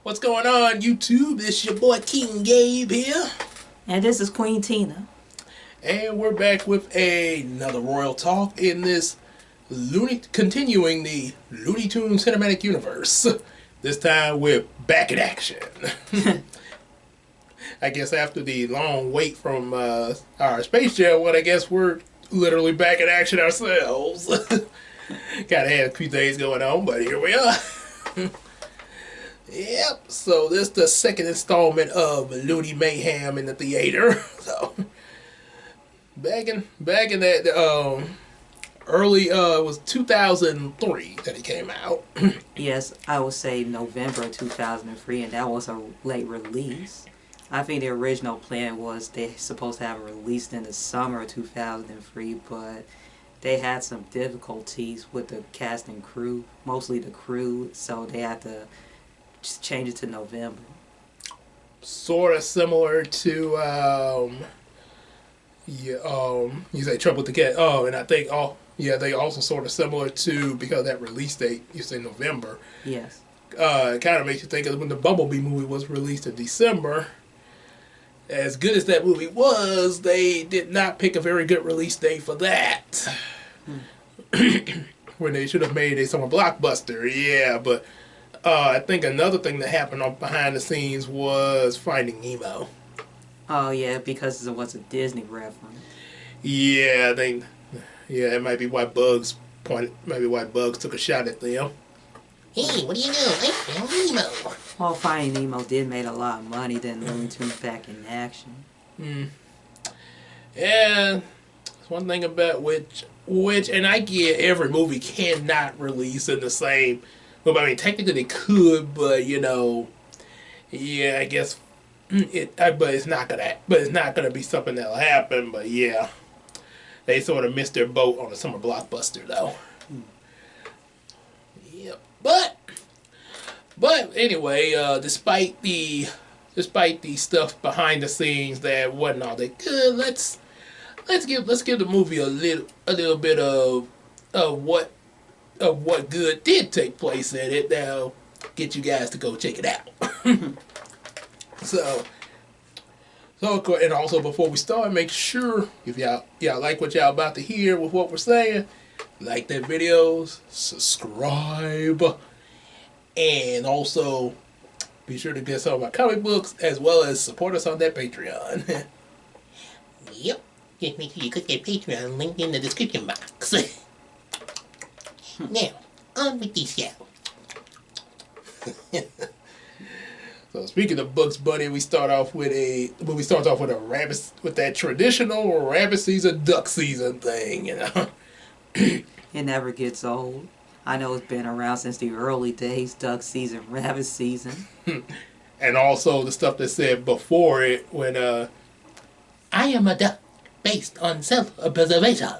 What's going on, YouTube? It's your boy King Gabe here. And this is Queen Tina. And we're back with another Royal Talk in this continuing the Looney Tunes Cinematic Universe. This time we're back in action. I guess after the long wait from our Space Jam one, I guess we're literally back in action ourselves. Gotta have a few things going on, but here we are. Yep, so this is the second installment of Looney Mayhem in the theater. So back in that early it was 2003 that it came out. Yes, I would say November 2003, and that was a late release. I think the original plan was they supposed to have it released in the summer of 2003, but they had some difficulties with the cast and crew, mostly the crew, so they had to just change it to November. Sort of similar to you say Trouble with the Cat. Oh, and I think they also sort of similar to, because that release date you say November. Yes. It kind of makes you think of when the Bumblebee movie was released in December. As good as that movie was, they did not pick a very good release date for that. When they should have made a summer blockbuster. Yeah, but I think another thing that happened behind the scenes was Finding Nemo. Oh yeah, because it was a Disney reference. Yeah, it might be why Bugs took a shot at them. Hey, what do you know? I found Nemo. Well, Finding Nemo did make a lot of money than Looney Tunes Back in Action. And one thing about which, and I get every movie cannot release in the same. Well, I mean, technically they could, but I guess but it's not gonna be something that'll happen. But yeah, they sort of missed their boat on the summer blockbuster, though. Yep. But anyway, despite the stuff behind the scenes that wasn't all that good, let's give the movie a little bit of what good did take place in it. That'll get you guys to go check it out. So and also before we start, make sure if y'all like what y'all about to hear with what we're saying, like that videos, subscribe, and also be sure to get some of my comic books as well as support us on that Patreon. Yep. Just make sure you click that Patreon link in the description box. Now, on with the show. So speaking of Bugs Bunny, the movie starts off with that traditional rabbit season, duck season thing, It never gets old. I know it's been around since the early days, duck season, rabbit season. And also the stuff that said before it when I am a duck based on self-preservation.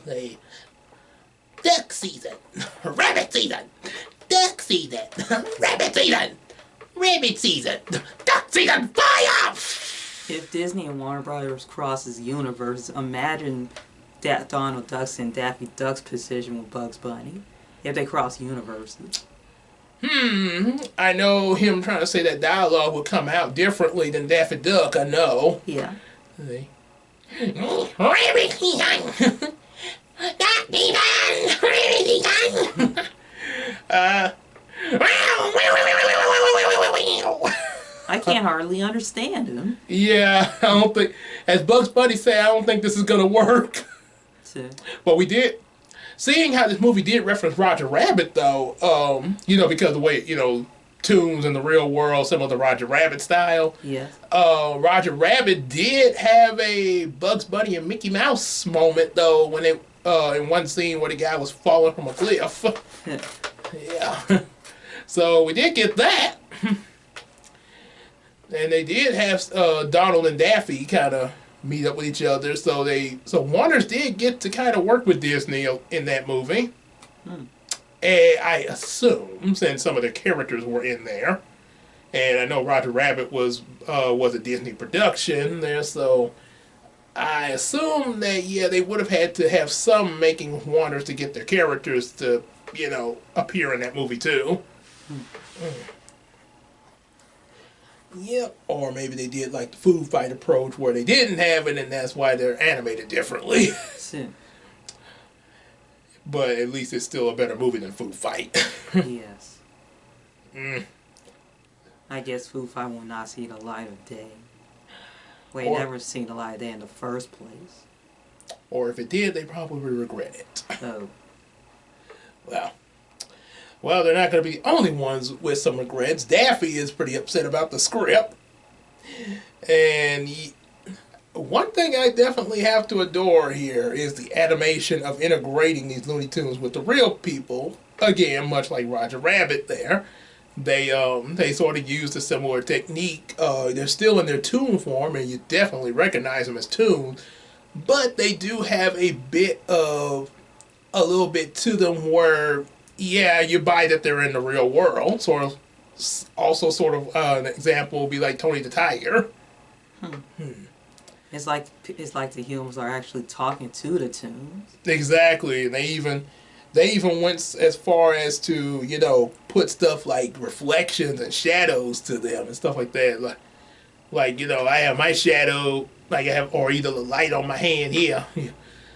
Say, duck season, rabbit season, duck season, rabbit season, rabbit season, duck season, fire! If Disney and Warner Brothers crosses universe, imagine Donald Duck's and Daffy Duck's position with Bugs Bunny. If they cross universes. I know him trying to say that dialogue would come out differently than Daffy Duck, I know. Yeah. Rabbit season! Duck season! Rabbit season! I can't hardly understand him. Yeah, I don't think, as Bugs Bunny said, I don't think this is going to work. But we did, seeing how this movie did reference Roger Rabbit, though, because the way, tunes in the real world, some of the Roger Rabbit style. Yes. Roger Rabbit did have a Bugs Bunny and Mickey Mouse moment, though, when it, in one scene where the guy was falling from a cliff. Yeah. So we did get that. And they did have Donald and Daffy kind of meet up with each other. So Warner's did get to kind of work with Disney in that movie. And I assume, since some of the characters were in there, and I know Roger Rabbit was a Disney production there, so I assume that they would have had to have some making wonders to get their characters to appear in that movie too. Yep. Or maybe they did like the food fight approach where they didn't have it and that's why they're animated differently. But at least it's still a better movie than Food Fight. Yes. I guess Food Fight will not see the light of day. Well, it never seen the light of day in the first place. Or if it did, they probably would regret it. Oh. Well, they're not going to be the only ones with some regrets. Daffy is pretty upset about the script. And one thing I definitely have to adore here is the animation of integrating these Looney Tunes with the real people. Again, much like Roger Rabbit there. They sort of used a similar technique. They're still in their toon form, and you definitely recognize them as toons. But they do have a little bit to them where, yeah, you buy that they're in the real world. An example would be like Tony the Tiger. It's like the humans are actually talking to the tunes. Exactly. And they even went as far as to, put stuff like reflections and shadows to them and stuff like that. Like I have my shadow, or either the light on my hand here.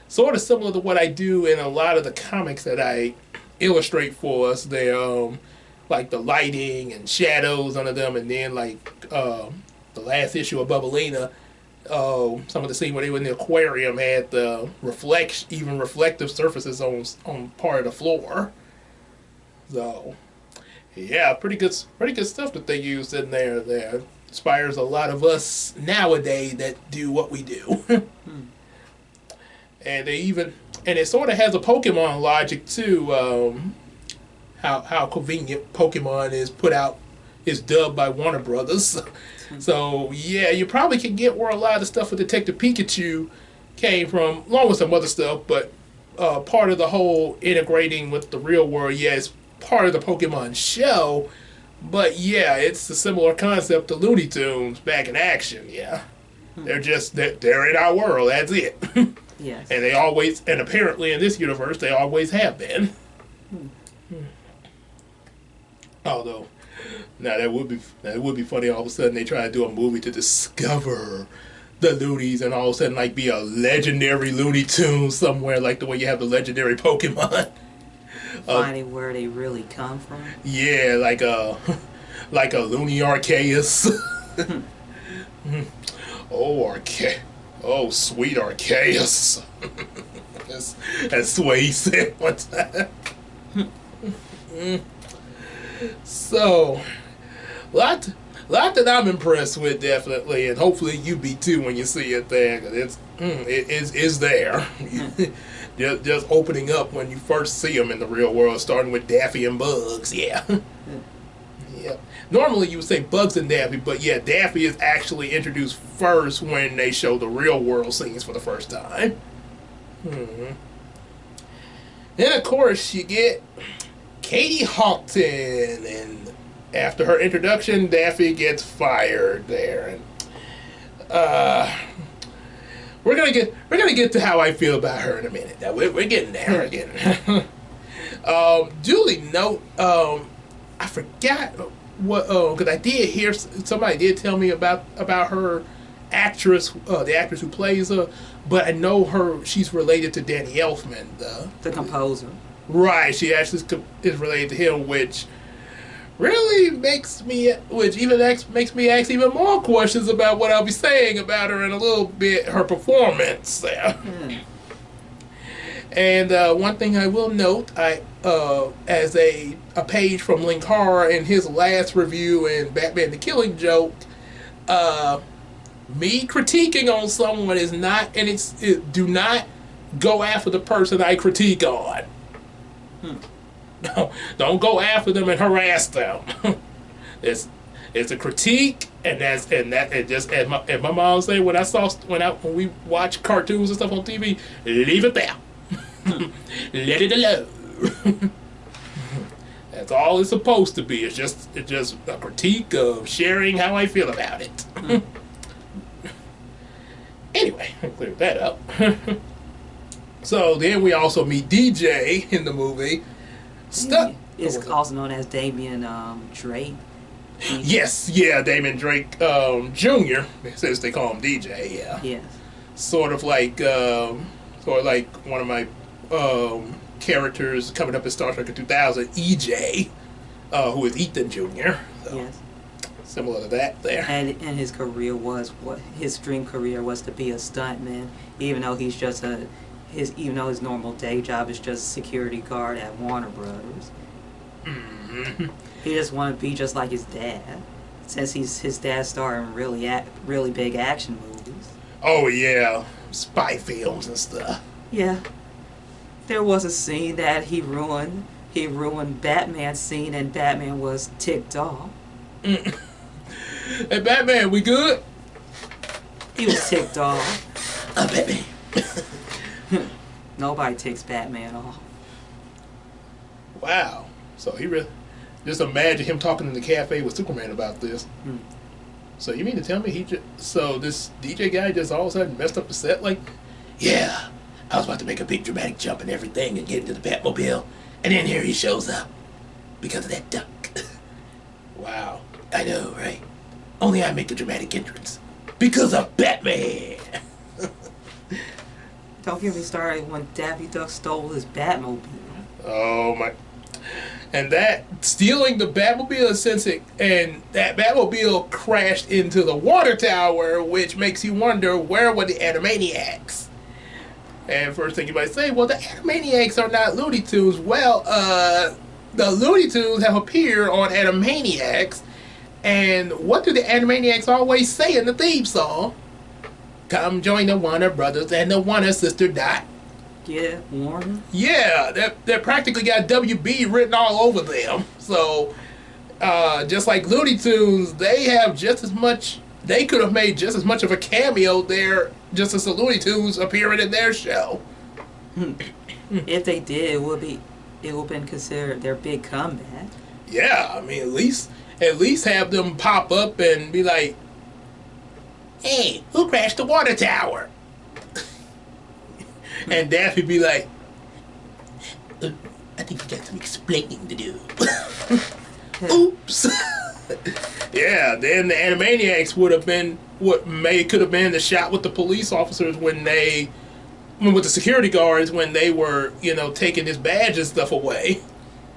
Sort of similar to what I do in a lot of the comics that I illustrate for us. They're like the lighting and shadows under them, and then the last issue of Bubblina, some of the scene where they were in the aquarium had the reflective surfaces on part of the floor. So, yeah, pretty good stuff that they used in there. That inspires a lot of us nowadays that do what we do. And it sort of has a Pokemon logic too. How convenient Pokemon is dubbed by Warner Brothers. So yeah, you probably can get where a lot of the stuff with Detective Pikachu came from, along with some other stuff. But part of the whole integrating with the real world, it's part of the Pokemon show. But yeah, it's a similar concept to Looney Tunes back in action. Yeah, they're in our world. That's it. Yes. And apparently in this universe, they always have been. Although, now that would be funny. All of a sudden, they try to do a movie to discover the Loonies, and all of a sudden, be a legendary Looney Tune somewhere, like the way you have the legendary Pokemon. Finding where they really come from. Yeah, like a Looney Arceus. Oh, sweet Arceus. That's what he said one time. So, lot that I'm impressed with, definitely, and hopefully you be too when you see it there, because it's there. just opening up when you first see them in the real world, starting with Daffy and Bugs, yeah. Yeah. Normally you would say Bugs and Daffy, but yeah, Daffy is actually introduced first when they show the real world scenes for the first time. Then of course you get Katie Houghton, and after her introduction, Daffy gets fired there. And we're gonna get to how I feel about her in a minute. Now we're getting there again. Duly note, I forgot what because I did hear somebody did tell me about her actress, the actress who plays her, but I know she's related to Danny Elfman, the composer. Right, she actually is related to him, which really makes me ask even more questions about what I'll be saying about her in a little bit, her performance there. And one thing I will note, as a page from Linkara in his last review in Batman the Killing Joke, me critiquing on someone is not, and do not go after the person I critique on. No, don't go after them and harass them. It's a critique, and just as my mom said when we watch cartoons and stuff on TV, leave it there. Let it alone. That's all it's supposed to be. It's just a critique of sharing how I feel about it. Anyway, I cleared that up. So then we also meet DJ in the movie. It's also known as Damian Drake. Yes, yeah, Damon Drake Jr. Since they call him DJ, yeah. Yes. Sort of like one of my characters coming up in Star Trek in 2000, EJ, who is Ethan Jr. So, yes. similar to that there. And his career was his dream career was to be a stuntman, even though he's just even though his normal day job is just security guard at Warner Brothers. Mm-hmm. He just wanted to be just like his dad, since his dad starred in really big action movies. Oh yeah, spy films and stuff. Yeah. There was a scene that he ruined Batman's scene, and Batman was ticked off. Hey Batman, we good? He was ticked off. Batman. Nobody ticks Batman off. Wow. So he really... Just imagine him talking in the cafe with Superman about this. So you mean to tell me so this DJ guy just all of a sudden messed up the set like... Yeah, I was about to make a big dramatic jump and everything and get into the Batmobile, and then here he shows up. Because of that duck. Wow. I know, right? Only I make the dramatic entrance. Because of Batman! Don't get me started when Daffy Duck stole his Batmobile. Oh my... And that, stealing the Batmobile, and that Batmobile crashed into the water tower, which makes you wonder, where were the Animaniacs? And first thing you might say, well, the Animaniacs are not Looney Tunes. Well, the Looney Tunes have appeared on Animaniacs, and what do the Animaniacs always say in the theme song? Come join the Warner Brothers and the Warner Sister Dot. Yeah, Warner? Yeah, that practically got WB written all over them. So, just like Looney Tunes, they have just as much... They could have made just as much of a cameo there, just as the Looney Tunes appearing in their show. If they did, it would have been considered their big comeback. Yeah, I mean, at least have them pop up and be like, hey, who crashed the water tower? And Daffy be like, I think you got some explaining to do. Oops. Yeah, then the Animaniacs would have been could have been the shot with the police officers with the security guards when they were, taking his badge and stuff away.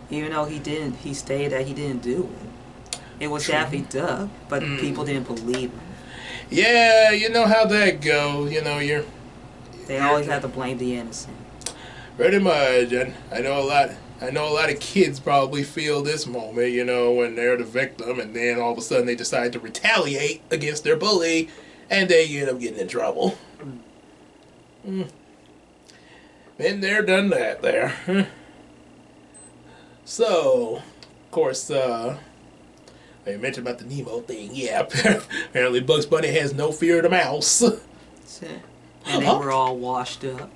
Even though he stated that he didn't do it. It was Daffy Duck, but people didn't believe him. Yeah, you know how that goes. They always have to blame the innocent. Pretty much, and I know a lot of kids probably feel this moment, when they're the victim, and then all of a sudden they decide to retaliate against their bully, and they end up getting in trouble. Been there, done that there. So, of course, I mentioned about the Nemo thing. Yeah, apparently Bugs Bunny has no fear of the mouse. That's it. And they were all washed up.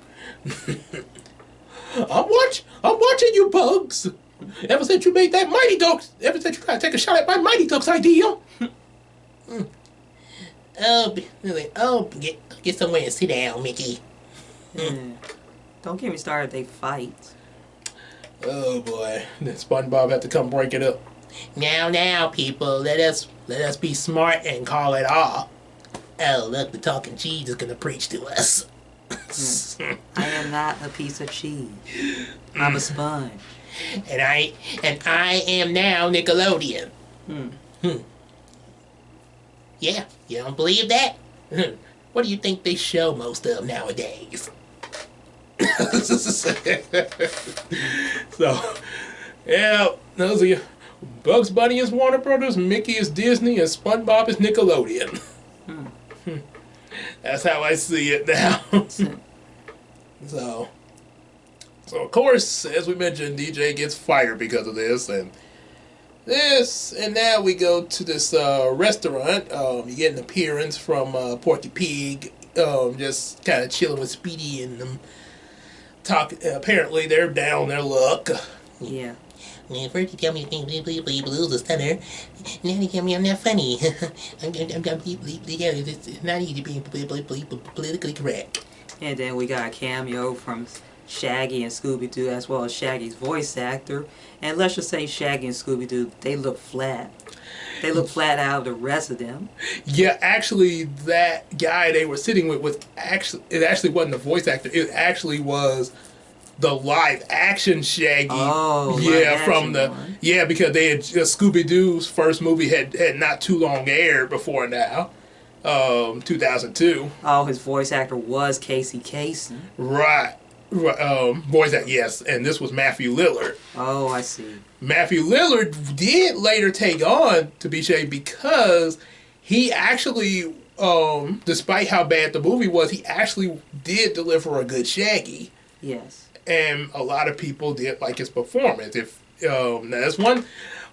I'm watching you, Bugs. Ever since you made that Mighty Ducks, ever since you tried to take a shot at my Mighty Ducks idea. Get somewhere and sit down, Mickey. Don't get me started, they fight. Oh boy, then SpongeBob had to come break it up. Now, people, let us be smart and call it off. Oh, look, the talking cheese is gonna preach to us. I am not a piece of cheese. I'm a sponge. And I am now Nickelodeon. Yeah, you don't believe that? What do you think they show most of nowadays? So, yeah, those are you. Bugs Bunny is Warner Brothers, Mickey is Disney, and SpongeBob is Nickelodeon. That's how I see it now. So of course, as we mentioned, DJ gets fired because of this, and now we go to this restaurant. You get an appearance from Porky Pig, just kind of chilling with Speedy and them. Apparently, they're down their luck. Yeah. First you tell me Blue's a stunner, now you tell me I'm not funny. It's not easy being politically correct. And then we got a cameo from Shaggy and Scooby-Doo, as well as Shaggy's voice actor. And let's just say Shaggy and Scooby-Doo, they look flat. They look flat out of the rest of them. Yeah, actually, that guy they were sitting with was actually, it actually wasn't the voice actor. It actually was the live action Shaggy. Oh, yeah, live from the action one. yeah, because they had Scooby Doo's first movie had not too long aired before now, 2002. Oh, his voice actor was Casey Kasem. Right. Voice actor, yes, and this was Matthew Lillard. Oh, I see. Matthew Lillard did later take on to be Shaggy because he actually, despite how bad the movie was, he actually did deliver a good Shaggy. Yes. And a lot of people did like his performance. If now that's one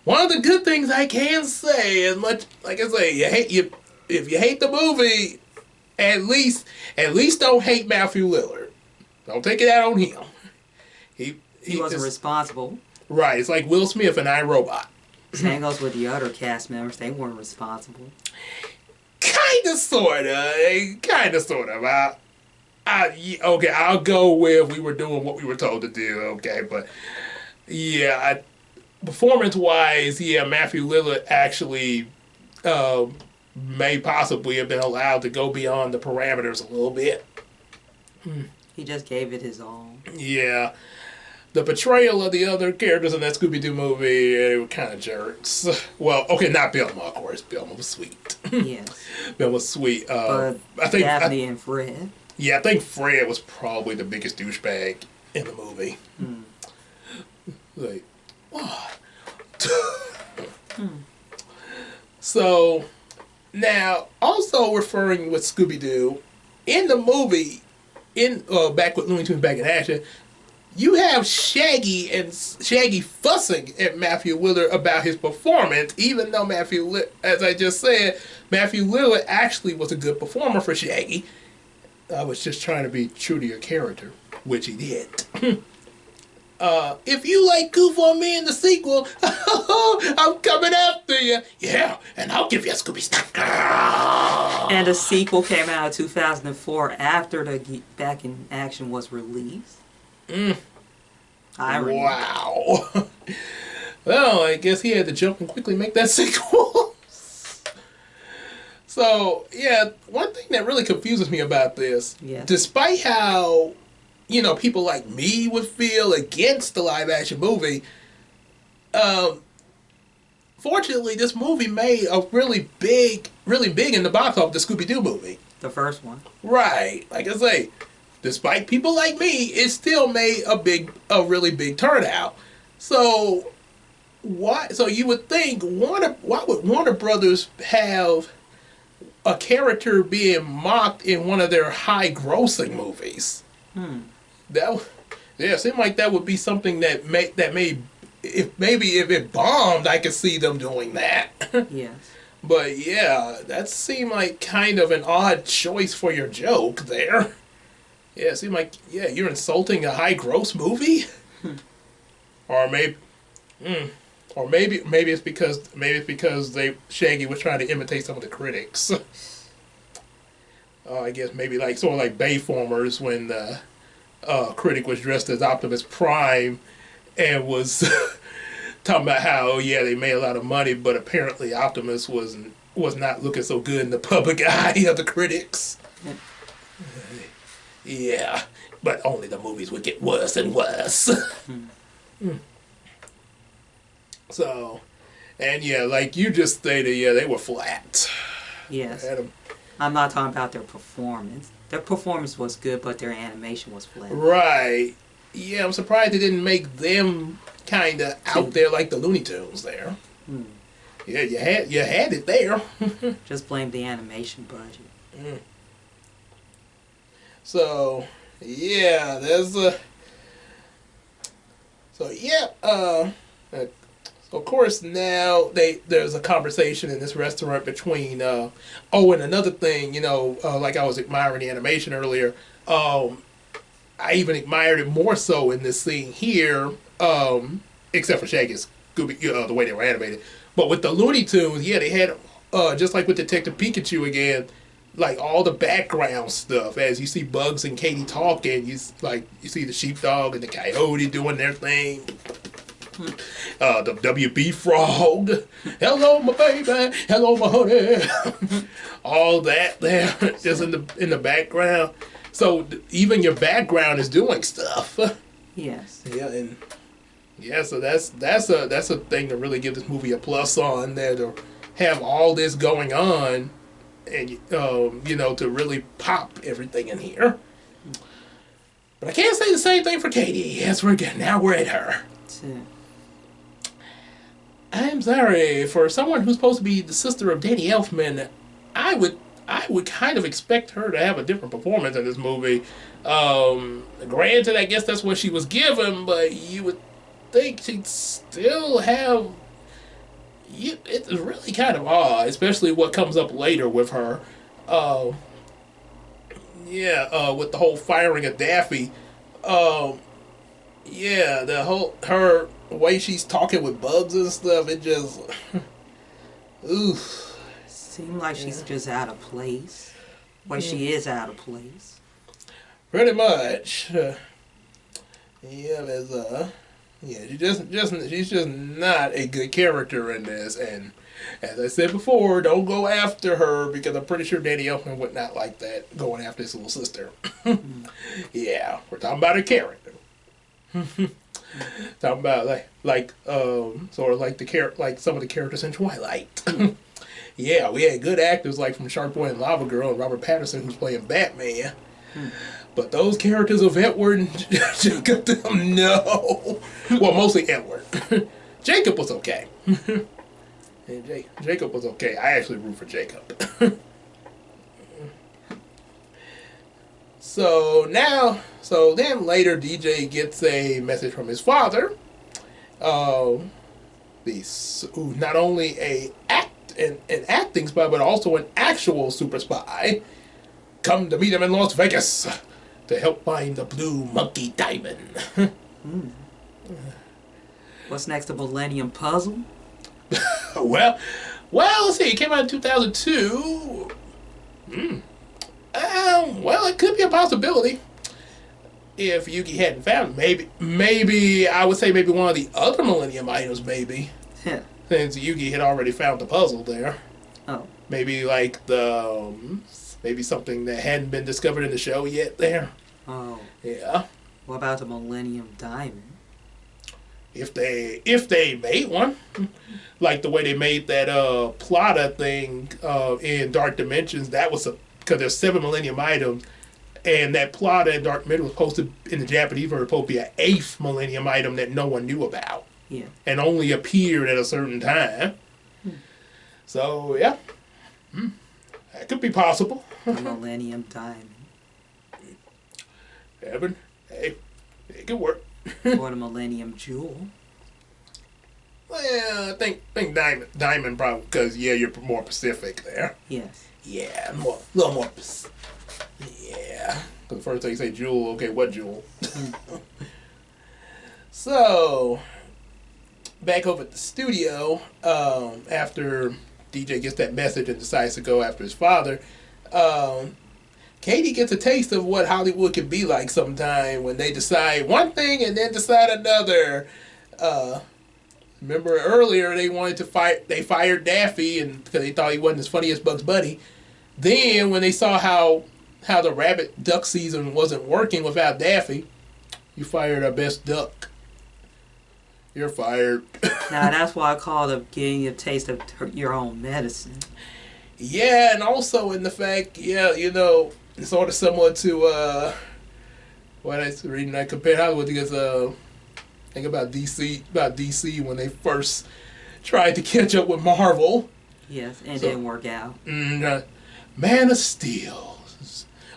of the good things I can say. As much like I say, if you hate the movie, at least don't hate Matthew Lillard. Don't take it out on him. He wasn't responsible. Right. It's like Will Smith and I, Robot. Same goes with the other cast members. They weren't responsible. Kinda, sorta. Okay, I'll go with we were doing what we were told to do. Okay, but yeah, performance-wise, yeah, Matthew Lillard actually may possibly have been allowed to go beyond the parameters a little bit. He just gave it his all. Yeah. The portrayal of the other characters in that Scooby-Doo movie, they were kind of jerks. Well, okay, not Velma, of course. Velma was sweet. Yes. Velma was sweet. But I think Daphne and Fred. Yeah, I think Fred was probably the biggest douchebag in the movie. Like, what? So, now, also referring with Scooby-Doo, in the movie, back with Looney Tunes Back in Action, you have Shaggy fussing at Matthew Lillard about his performance, even though as I just said, Matthew Lillard actually was a good performer for Shaggy. I was just trying to be true to your character, which he did. If you like Goof on Me in the sequel, I'm coming after you. Yeah, and I'll give you a Scooby Snack. And the sequel came out in 2004 after the Back in Action was released. Wow. Well, I guess he had to jump and quickly make that sequel. So, yeah, one thing that really confuses me about this, despite how, people like me would feel against the live-action movie, fortunately, this movie made a really big in the box office, the Scooby-Doo movie. The first one. Right. Like I say, despite people like me, it still made a really big turnout. So, so you would think, why would Warner Brothers have a character being mocked in one of their high-grossing movies? It seemed like that would be something that if it bombed, I could see them doing that. Yes. But yeah, that seemed like kind of an odd choice for your joke there. Yeah, it seemed like you're insulting a high-gross movie, or maybe it's because Shaggy was trying to imitate some of the critics. I guess maybe sort of like Bayformers when the critic was dressed as Optimus Prime and was talking about how they made a lot of money, but apparently Optimus was not looking so good in the public eye of the critics. Yeah, but only the movies would get worse and worse. So, and like you just stated, they were flat. Yes. I'm not talking about their performance. Their performance was good, but their animation was flat. Right. Yeah, I'm surprised they didn't make them kind of out there like the Looney Tunes there. Yeah, you had it there. Just blame the animation budget. So, yeah, of course, now there's a conversation in this restaurant between, and another thing, like I was admiring the animation earlier, I even admired it more so in this scene here, except for Shaggy's Scooby, the way they were animated. But with the Looney Tunes, they had, just like with Detective Pikachu again, like all the background stuff as you see Bugs and Katie talking. You see the sheepdog and the coyote doing their thing. The WB frog, hello my baby, hello my honey, all that there just in the background. So even your background is doing stuff. Yes. Yeah, so that's a thing to really give this movie a plus on there, to have all this going on, and to really pop everything in here. But I can't say the same thing for Katie. Yes, we're at her. I'm sorry, for someone who's supposed to be the sister of Danny Elfman, I would kind of expect her to have a different performance in this movie. Granted, I guess that's what she was given, but you would think she'd still have. It's really kind of odd, especially what comes up later with her. With the whole firing of Daffy. The whole her way she's talking with Bugs and stuff, it just oof. Seems like she's just out of place. Well, she is out of place. Pretty much. She's just not a good character in this, and as I said before, don't go after her, because I'm pretty sure Danny Elfman would not like that, going after his little sister. Yeah, we're talking about her character. Talking about sort of like some of the characters in Twilight. Yeah, we had good actors like from Shark Boy and Lava Girl and Robert Pattinson, who's playing Batman. But those characters of Edward and Jacob, no. Well, mostly Edward. Jacob was okay. And Jacob was okay. I actually root for Jacob. So then later DJ gets a message from his father. Who's not only an acting spy, but also an actual super spy. Come to meet him in Las Vegas to help find the blue monkey diamond. What's next, the Millennium Puzzle? Well, let's see. It came out in 2002. Well, it could be a possibility if Yugi hadn't found it. Maybe I would say maybe one of the other Millennium items, maybe. Since Yugi had already found the puzzle there. Oh. Maybe like maybe something that hadn't been discovered in the show yet there. Oh. Yeah. What about the Millennium Diamond? If they made one, like the way they made that Plata thing in Dark Dimensions, that was because there's 7 Millennium items, and that Plata in Dark Dimensions was posted in the Japanese version, supposed to be an 8th Millennium item that no one knew about. Yeah. And only appeared at a certain time. So yeah, that could be possible. The Millennium Diamond. Evan, hey, it could work. Or the Millennium Jewel. Well, I think diamond probably, because you're more Pacific there. Yes. Yeah, a little more. Yeah, because the first thing you say jewel, okay, what jewel? So, back over at the studio, after DJ gets that message and decides to go after his father, Katie gets a taste of what Hollywood can be like sometime when they decide one thing and then decide another. Remember earlier they fired Daffy because they thought he wasn't as funny as Bugs Bunny. Then when they saw how the rabbit duck season wasn't working without Daffy, you fired our best duck. You're fired. Now that's why I call it getting a taste of your own medicine. Yeah, and also in the fact, it's sort of similar to what I was reading. I compared Hollywood because think about DC when they first tried to catch up with Marvel. Yes, and didn't work out. Man of Steel,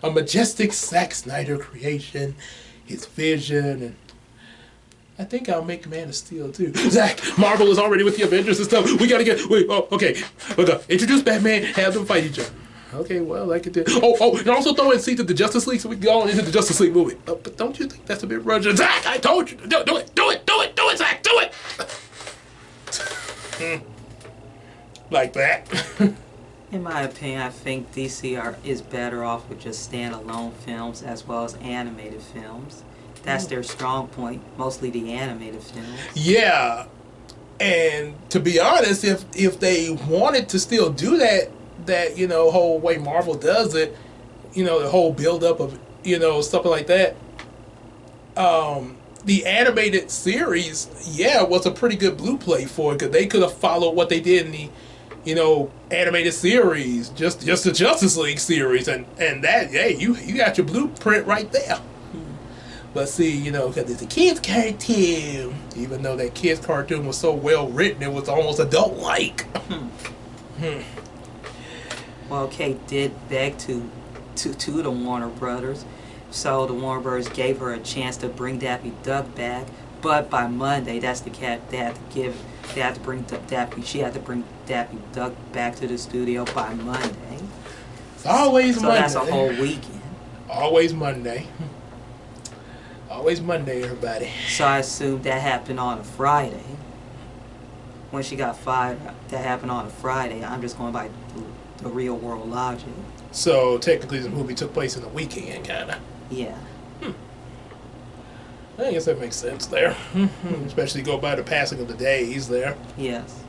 a majestic Zack Snyder creation, his vision, and I think I'll make Man of Steel too. Zack, Marvel is already with the Avengers and stuff. We gotta okay. We're gonna introduce Batman, have them fight each other. Okay, well, I could do. Oh, and also throw in scenes of the Justice League so we can go on into the Justice League movie. But don't you think that's a bit rushed? Zack, I told you. Do it, Zack, do it. Like that. In my opinion, I think is better off with just standalone films as well as animated films. That's their strong point, mostly the animated films. Yeah, and to be honest, if they wanted to still do that whole way Marvel does it, the whole build up of something like that. The animated series, was a pretty good blue play for it because they could have followed what they did in the animated series, just the Justice League series, and that, hey, you got your blueprint right there. But see, because it's a kid's cartoon, even though that kid's cartoon was so well written, it was almost adult-like. Well, Kate did beg to the Warner Brothers, so the Warner Brothers gave her a chance to bring Daffy Duck back. But by Monday, that's the cap they had to bring Daffy. She had to bring Daffy Duck back to the studio by Monday. It's always so Monday. That's a whole weekend. Always Monday. Always Monday, everybody. So I assume that happened on a Friday. When she got fired, that happened on a Friday. I'm just going by the real world logic. So technically, the movie took place in the weekend, kind of. Yeah. I guess that makes sense there. Especially go by the passing of the days there. Yes.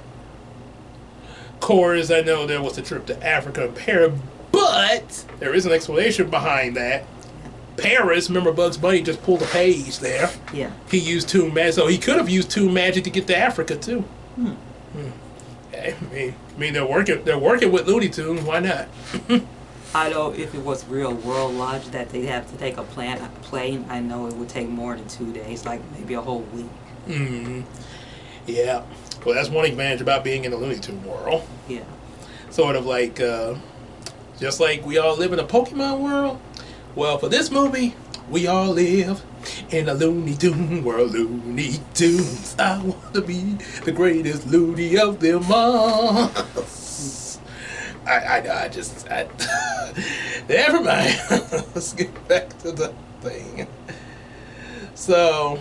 Of course, I know there was a trip to Africa and Paris, but there is an explanation behind that. Paris, remember Bugs Bunny just pulled a page there. Yeah. He used Toon Magic, so he could have used Toon Magic to get to Africa too. Okay. I mean they're working with Looney Tunes. Why not? I know if it was real world logic that they have to take a plane, I know it would take more than 2 days, like maybe a whole week. Yeah. Well, that's one advantage about being in the Looney Tunes world. Yeah. Sort of like, just like we all live in a Pokemon world. Well, for this movie, we all live in a Looney Tunes world. Looney Tunes, I want to be the greatest Looney of them all. I just never mind. Let's get back to the thing. So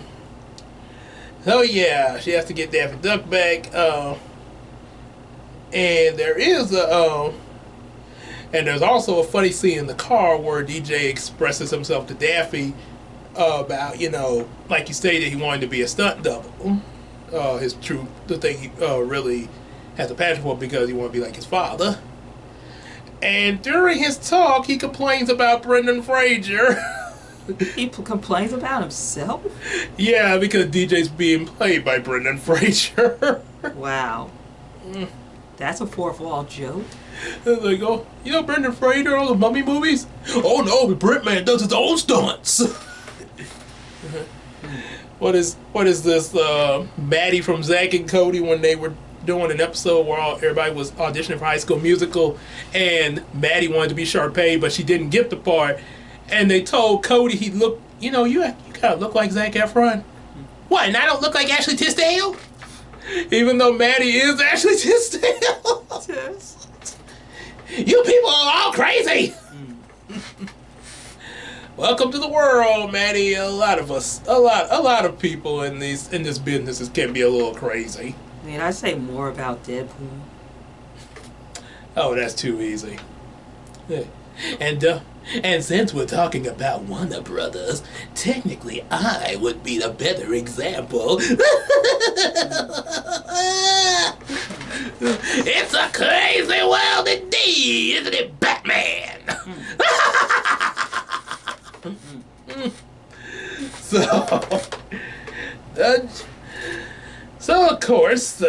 yeah, she has to get Daffy Duck back. And there is and there's also a funny scene in the car where DJ expresses himself to Daffy about, like you stated, he wanted to be a stunt double. The thing he really has a passion for because he wanted to be like his father. And during his talk, he complains about Brendan Fraser. He complains about himself? Yeah, because DJ's being played by Brendan Fraser. Wow. That's a fourth wall joke. They go, Brendan Fraser, all the mummy movies? Oh no, but Britman does his own stunts. What is this, Maddie from Zack and Cody when they were doing an episode where everybody was auditioning for High School Musical, and Maddie wanted to be Sharpay, but she didn't get the part, and they told Cody he looked, you kind of look like Zac Efron. What, and I don't look like Ashley Tisdale? Even though Maddie is Ashley Tisdale. You people are all crazy. Welcome to the world, Maddie. A lot of people in this business can be a little crazy. I mean, I say more about Deadpool. Oh, that's too easy. And since we're talking about Warner Brothers, technically I would be the better example. It's a crazy world indeed, isn't it, Batman? So of course,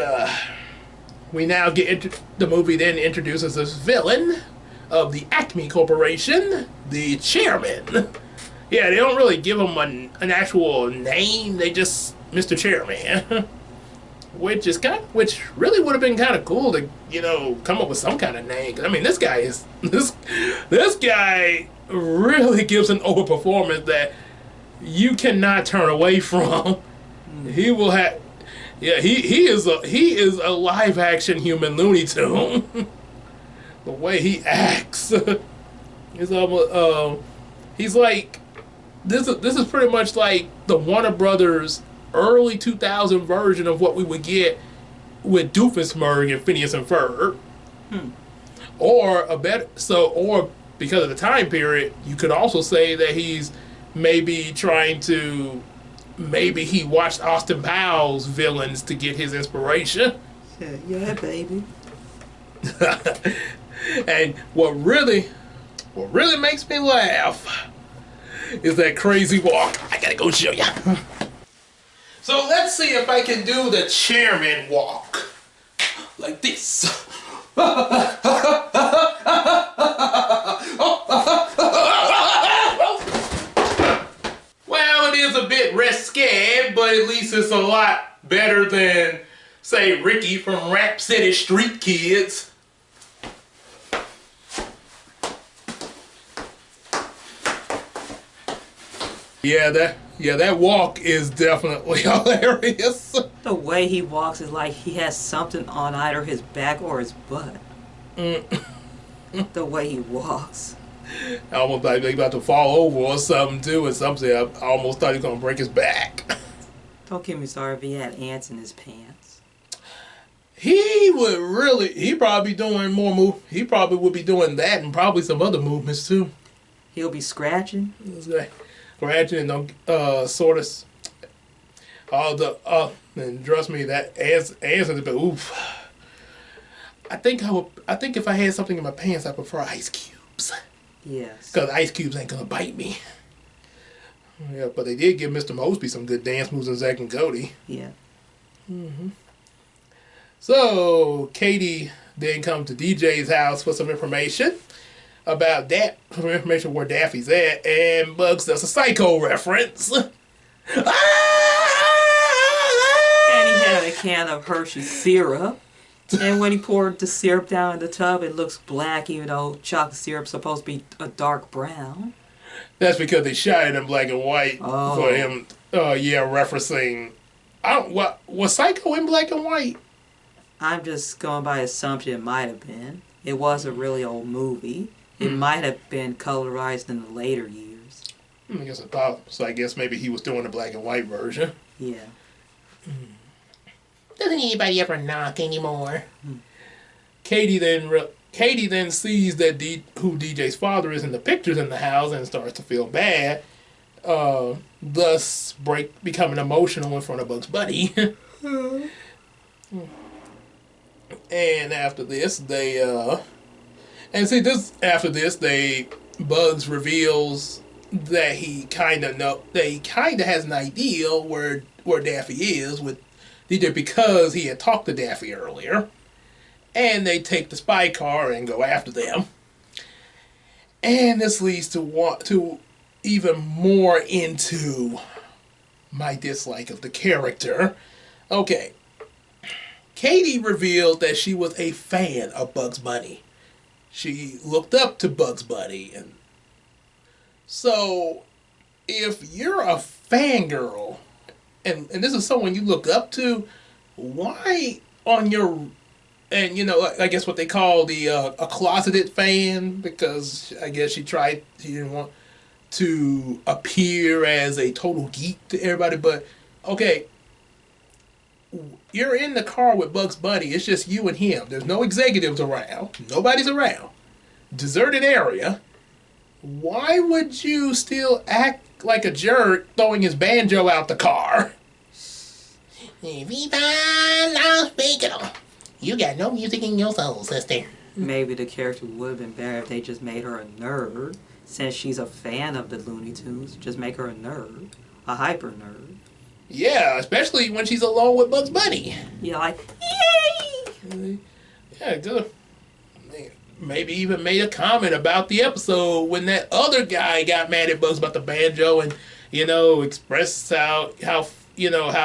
we now get the movie then introduces this villain of the Acme Corporation, the chairman. Yeah, they don't really give him an actual name. They just Mr. Chairman, which really would have been kind of cool to come up with some kind of name. I mean, this guy really gives an overperformance that you cannot turn away from. He will have. Yeah, he is a live action human Looney Tune. The way he acts is almost he's like this is pretty much like the Warner Brothers early 2000 version of what we would get with Doofenshmirtz and Phineas and Ferb. Or or because of the time period, you could also say that he's maybe trying to, maybe he watched Austin Powers villains to get his inspiration. Yeah, baby. And what really makes me laugh is that crazy walk. I gotta go show ya. So let's see if I can do the chairman walk. Like this. Well, it is a bit risque, but at least it's a lot better than, say, Ricky from Rap City Street Kids. Yeah, that walk is definitely hilarious. The way he walks is like he has something on either his back or his butt. The way he walks. I almost thought he was about to fall over or something too, or something. I almost thought he was gonna break his back. Don't get me started if he had ants in his pants. He probably be doing more he probably would be doing that and probably some other movements too. He'll be scratching. Scratching and sort of all the and trust me, that answer but oof. I think if I had something in my pants, I prefer ice cubes. Yes. Because ice cubes ain't gonna bite me. Yeah, but they did give Mr. Mosby some good dance moves in Zack and Cody. Yeah. So Katie then comes to DJ's house for some information about that, some information where Daffy's at, and Bugs does a Psycho reference. And he had a can of Hershey syrup. And when he poured the syrup down in the tub, it looks black, even though chocolate syrup's supposed to be a dark brown. That's because they shot it in black and white for him. Referencing. Was Psycho in black and white? I'm just going by assumption it might have been. It was a really old movie. It might have been colorized in the later years. I guess I thought so. I guess maybe he was doing the black and white version. Yeah. Doesn't anybody ever knock anymore? Katie then sees that who DJ's father is in the pictures in the house and starts to feel bad. Thus becoming emotional in front of Bugs Bunny. And after this, Bugs reveals that he kind of has an idea where Daffy is with DJ because he had talked to Daffy earlier. And they take the spy car and go after them. And this leads to even more into my dislike of the character. Okay. Katie revealed that she was a fan of Bugs Bunny. She looked up to Bugs Bunny. And so, if you're a fangirl, and this is someone you look up to, why on your... And, I guess what they call a closeted fan, because I guess she didn't want to appear as a total geek to everybody, but, okay, you're in the car with Bugs Bunny, it's just you and him, there's no executives around, nobody's around, deserted area, why would you still act like a jerk throwing his banjo out the car? Viva Las Vegas! You got no music in your soul, sister. Maybe the character would have been better if they just made her a nerd. Since she's a fan of the Looney Tunes, just make her a nerd. A hyper nerd. Yeah, especially when she's alone with Bugs Bunny. Yeah, like, yay! Yeah, maybe even made a comment about the episode when that other guy got mad at Bugs about the banjo and, expressed how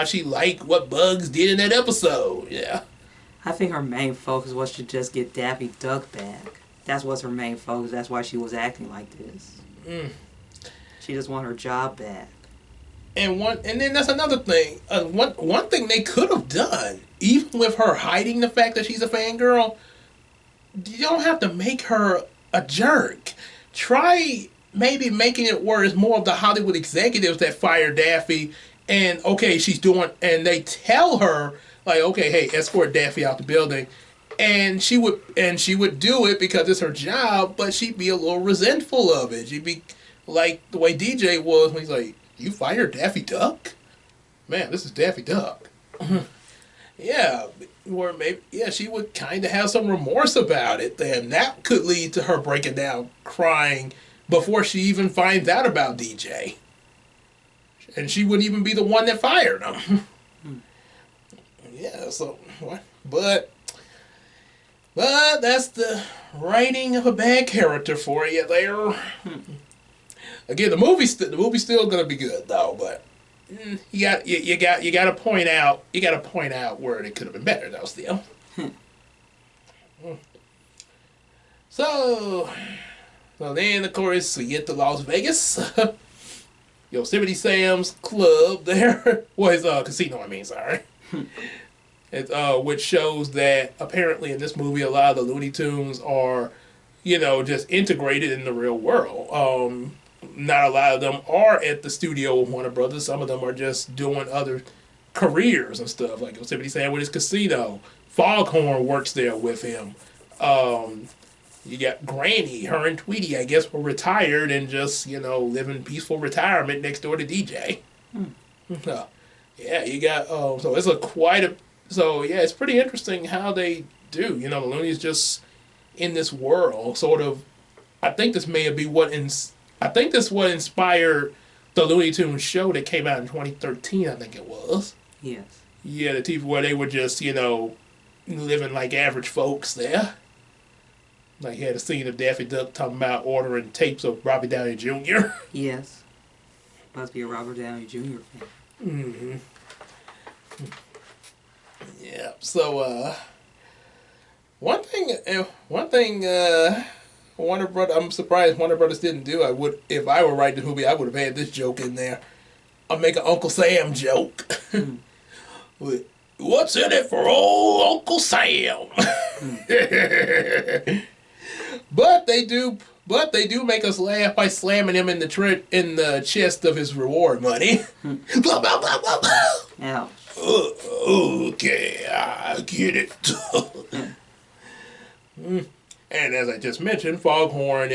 she liked what Bugs did in that episode. Yeah. I think her main focus was to just get Daffy Duck back. That was her main focus. That's why she was acting like this. She just wanted her job back. And then that's another thing. One thing they could have done, even with her hiding the fact that she's a fangirl, you don't have to make her a jerk. Try maybe making it where it's more of the Hollywood executives that fire Daffy, and and they tell her, like, okay, hey, escort Daffy out the building. and she would do it because it's her job, but she'd be a little resentful of it. She'd be like the way DJ was when he's like, "You fired Daffy Duck? Man, this is Daffy Duck." Yeah, or maybe she would kind of have some remorse about it. Then that could lead to her breaking down, crying before she even finds out about DJ, and she wouldn't even be the one that fired him. Yeah, so what? But that's the writing of a bad character for you there. Again, the movie's still gonna be good though, but you gotta point out where it could have been better though still. So then of course we get to Las Vegas. Yosemite Sam's club there. Well, his casino, I mean, sorry. It's, which shows that apparently in this movie a lot of the Looney Tunes are, just integrated in the real world. Not a lot of them are at the studio with Warner Brothers. Some of them are just doing other careers and stuff. Like Yosemite Sam with his casino. Foghorn works there with him. You got Granny, her and Tweety, I guess, were retired and just, living peaceful retirement next door to DJ. Yeah, you got, so it's it's pretty interesting how they do. The Looney's just in this world, sort of. I think this may be what inspired the Looney Tunes show that came out in 2013, I think it was. Yes. Yeah, the TV where they were just, living like average folks there. Like, he had a scene of Daffy Duck talking about ordering tapes of Robert Downey Jr. Yes. Must be a Robert Downey Jr. fan. Mm-hmm. Yeah. So, one thing, I'm surprised Warner Brothers didn't do. If I were writing the movie, I would have had this joke in there. I'll make an Uncle Sam joke. What's in it for old Uncle Sam? But they do make us laugh by slamming him in the chest of his reward money. Ouch. Okay, I get it. And as I just mentioned, Foghorn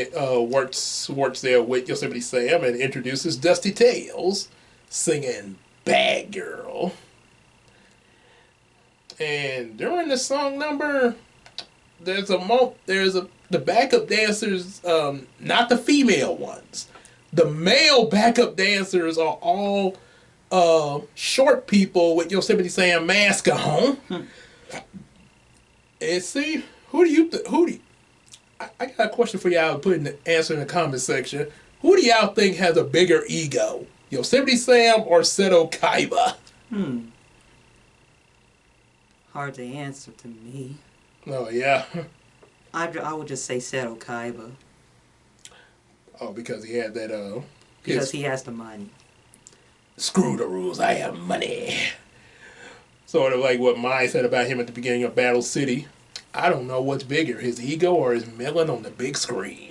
works there with Yosemite Sam and introduces Dusty Tales, singing "Bad Girl." And during the song number, the backup dancers, not the female ones. The male backup dancers are all short people with Yosemite Sam mask on. And see, I got a question for y'all. Put in the answer in the comment section. Who do y'all think has a bigger ego, Yosemite Sam or Seto Kaiba? Hard to answer to me. Oh yeah. I would just say Seto Kaiba. Oh, because he had that. Because he has the money. Screw the rules. I have money. Sort of like what Mai said about him at the beginning of Battle City. I don't know what's bigger, his ego or his melon on the big screen.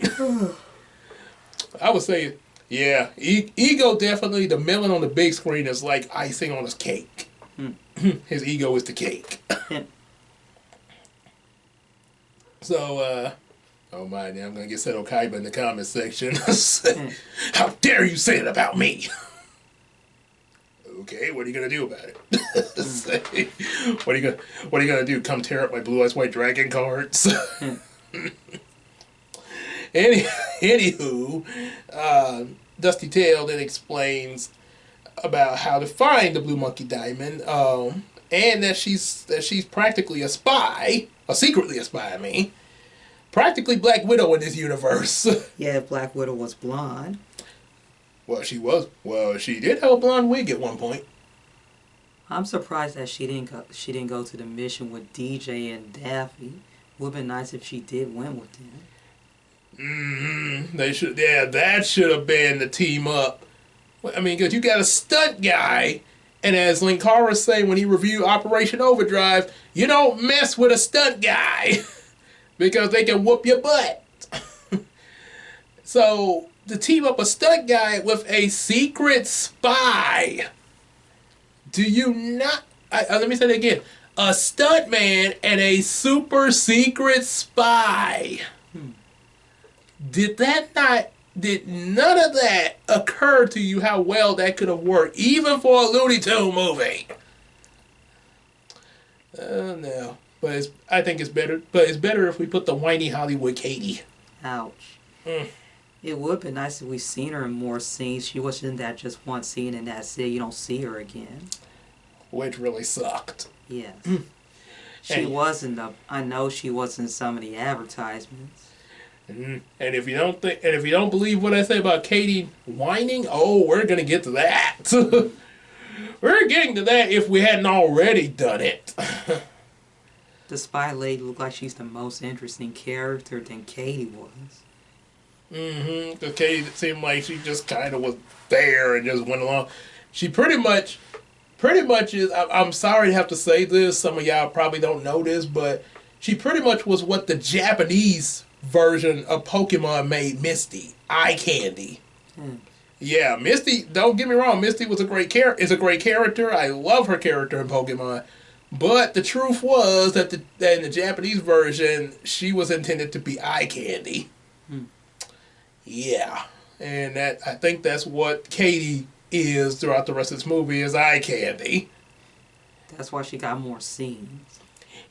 I would say, yeah, ego definitely. The melon on the big screen is like icing on his cake. His ego is the cake. So, oh my, now I'm going to get Seto Kaiba in the comment section. How dare you say it about me? Okay, what are you going to do about it? What are you going to do? Come tear up my Blue Eyes White Dragon cards? Anywho, Dusty Tail then explains about how to find the Blue Monkey Diamond, and that she's practically a spy, or secretly a spy, I mean. Practically Black Widow in this universe. Yeah, Black Widow was blonde. Well, she was. Well, she did have a blonde wig at one point. I'm surprised that she didn't go to the mission with DJ and Daffy. Would have been nice if she did win with them. They should. Yeah, that should have been the team up. I mean, because you got a stunt guy, and as Linkara say when he reviewed Operation Overdrive, you don't mess with a stunt guy because they can whoop your butt. So to team up a stunt guy with a secret spy, do you not? Let me say that again. a stuntman and a super secret spy. Did none of that occur to you how well that could have worked, even for a Looney Tunes movie? No. But I think it's better. But it's better if we put the whiny Hollywood Katie. Ouch. It would be nice if we seen her in more scenes. She was in that just one scene and that's it. You don't see her again. Which really sucked. Yes. She was in the. I know she was in some of the advertisements. And if you don't believe what I say about Katie whining, oh, we're gonna get to that. We're getting to that if we hadn't already done it. The spy lady looked like she's the most interesting character than Katie was. Because Katie seemed like she just kind of was there and just went along. She pretty much is. I'm sorry to have to say this. Some of y'all probably don't know this, but she pretty much was what the Japanese version of Pokemon made Misty. Eye candy. Yeah, Misty. Don't get me wrong. Misty was a great character. I love her character in Pokemon. But the truth was that in the Japanese version, she was intended to be eye candy. Yeah, and I think that's what Katie is throughout the rest of this movie, is eye candy. That's why she got more scenes.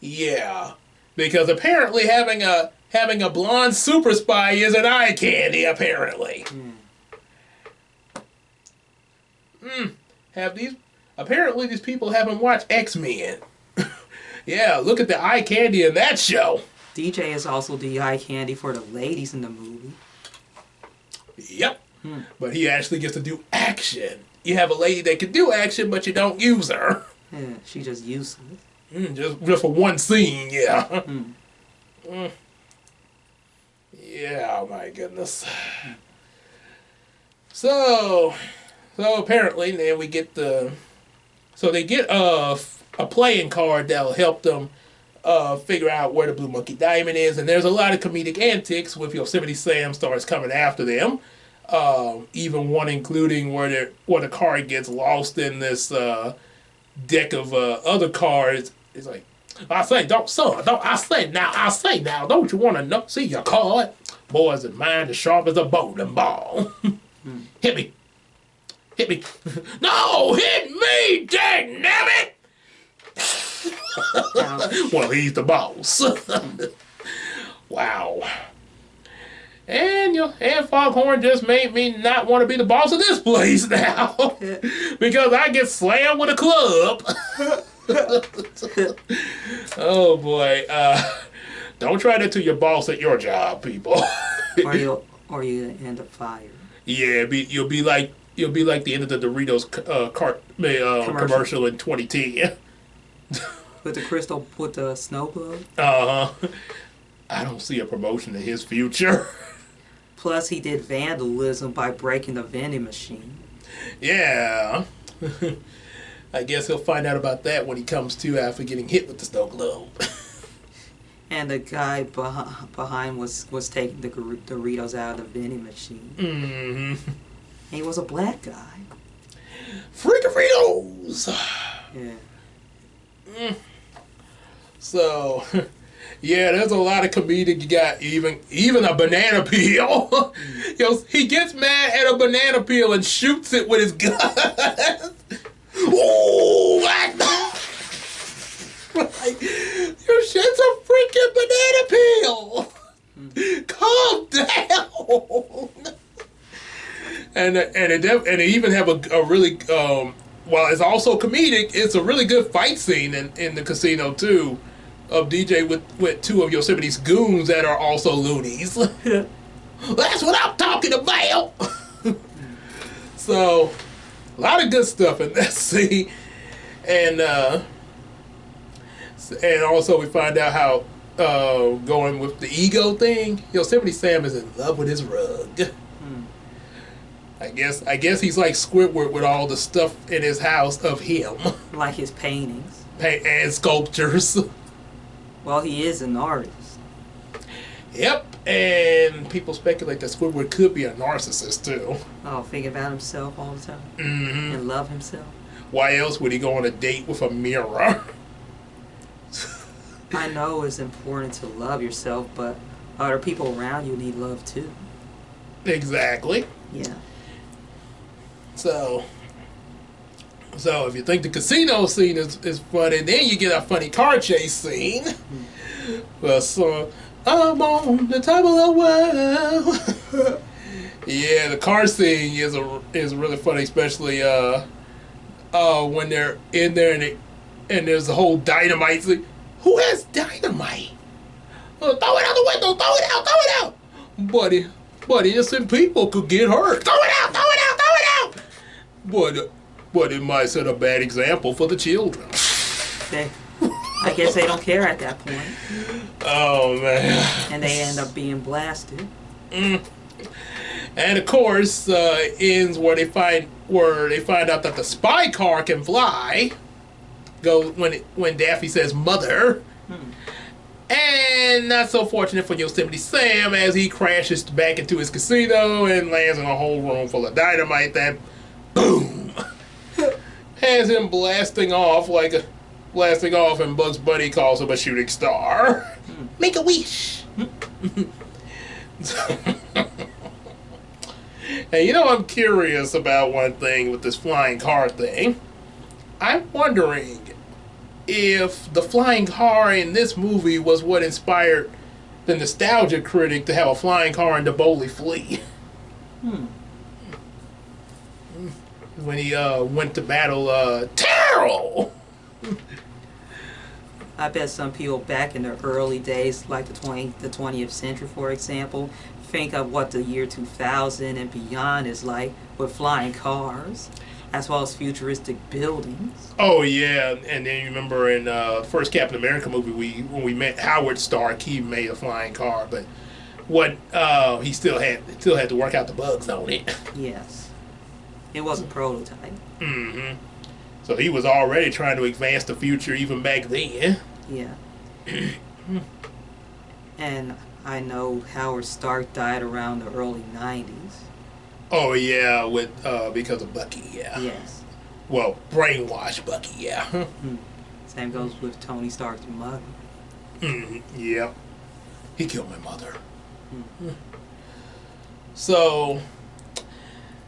Yeah, because apparently having a blonde super spy is an eye candy. Apparently. Apparently these people haven't watched X-Men. Yeah, look at the eye candy in that show. DJ is also the eye candy for the ladies in the movie. Yep. But he actually gets to do action. You have a lady that can do action, but you don't use her. Yeah, she just useless. Just for one scene, yeah. Yeah, my goodness. So apparently then we get they get a playing card that'll help them figure out where the Blue Monkey Diamond is, and there's a lot of comedic antics with Yosemite Sam starts coming after them. Even one including where the card gets lost in this deck of other cards. It's like, I say now, don't you want to see your card? Boys, and mine as sharp as a bowling ball. Hit me. No, hit me, dangnabbit! Well, he's the boss. Wow. And Foghorn just made me not want to be the boss of this place now. Because I get slammed with a club. Oh boy. Don't try that to your boss at your job, people. or you end up fired. Yeah, you'll be like the end of the Doritos commercial in 2010. With the snow globe? I don't see a promotion in his future. Plus, he did vandalism by breaking the vending machine. Yeah. I guess he'll find out about that when he comes to after getting hit with the snow globe. And the guy behind was taking the Doritos out of the vending machine. He was a black guy. Freak-a-Fritos! Yeah. So, yeah, there's a lot of comedic. You got even a banana peel. He gets mad at a banana peel and shoots it with his gun. Oh, like, your shit's a freaking banana peel. Calm down. And they even have a really while it's also comedic, it's a really good fight scene in the casino too, of DJ with two of Yosemite's goons that are also loonies. That's what I'm talking about. So, a lot of good stuff in that scene, and also we find out how going with the ego thing, Yosemite Sam is in love with his rug. I guess he's like Squidward with all the stuff in his house of him. Like his paintings. And sculptures. Well, he is an artist. Yep, and people speculate that Squidward could be a narcissist too. Oh, think about himself all the time? Mm-hmm. And love himself? Why else would he go on a date with a mirror? I know it's important to love yourself, but other people around you need love too. Exactly. Yeah. So if you think the casino scene is funny, then you get a funny car chase scene. Well, so I'm on the top of the world. Yeah, the car scene is really funny, especially when they're in there and there's the whole dynamite thing. Who has dynamite? Throw it out the window! Throw it out! But innocent people could get hurt. Throw it out! But it might set a bad example for the children. I guess they don't care at that point. Oh man! And they end up being blasted. And of course, ends where they find out that the spy car can fly. When Daffy says "mother," and not so fortunate for Yosemite Sam as he crashes back into his casino and lands in a whole room full of dynamite that, boom, has him blasting off, and Bugs Bunny calls him a shooting star. Make a wish. And I'm curious about one thing with this flying car thing. I'm wondering if the flying car in this movie was what inspired the nostalgia critic to have a flying car in the Bowley Flea. When he went to battle Terrell. I bet some people back in the early days, like the 20th century, for example, think of what the year 2000 and beyond is like with flying cars, as well as futuristic buildings. Oh yeah, and then you remember in first Captain America movie, when we met Howard Stark, he made a flying car, but he still had to work out the bugs on it. Yes, it was a prototype. Mm-hmm. So he was already trying to advance the future even back then. Yeah. And I know Howard Stark died around the early 90s. Oh yeah, because of Bucky, yeah. Yes. Well, brainwashed Bucky, yeah. Same goes with Tony Stark's mother. Yeah. He killed my mother. So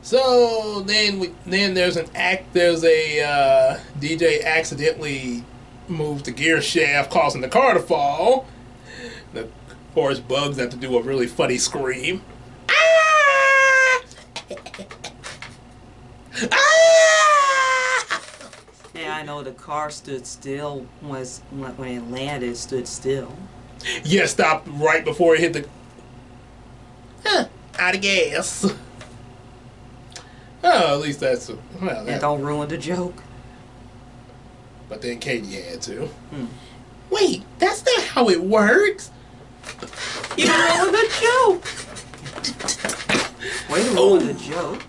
then there's a DJ accidentally moves the gear shaft, causing the car to fall. Of course, Bugs have to do a really funny scream. Ah! Ah! Yeah, I know the car stood still when it landed. It stood still. Yeah, stopped right before it hit the. Out of gas. Oh, at least that's And don't ruin the joke. But then Katie had to. Wait, that's not how it works. You ruined the joke. Way to ruin the joke.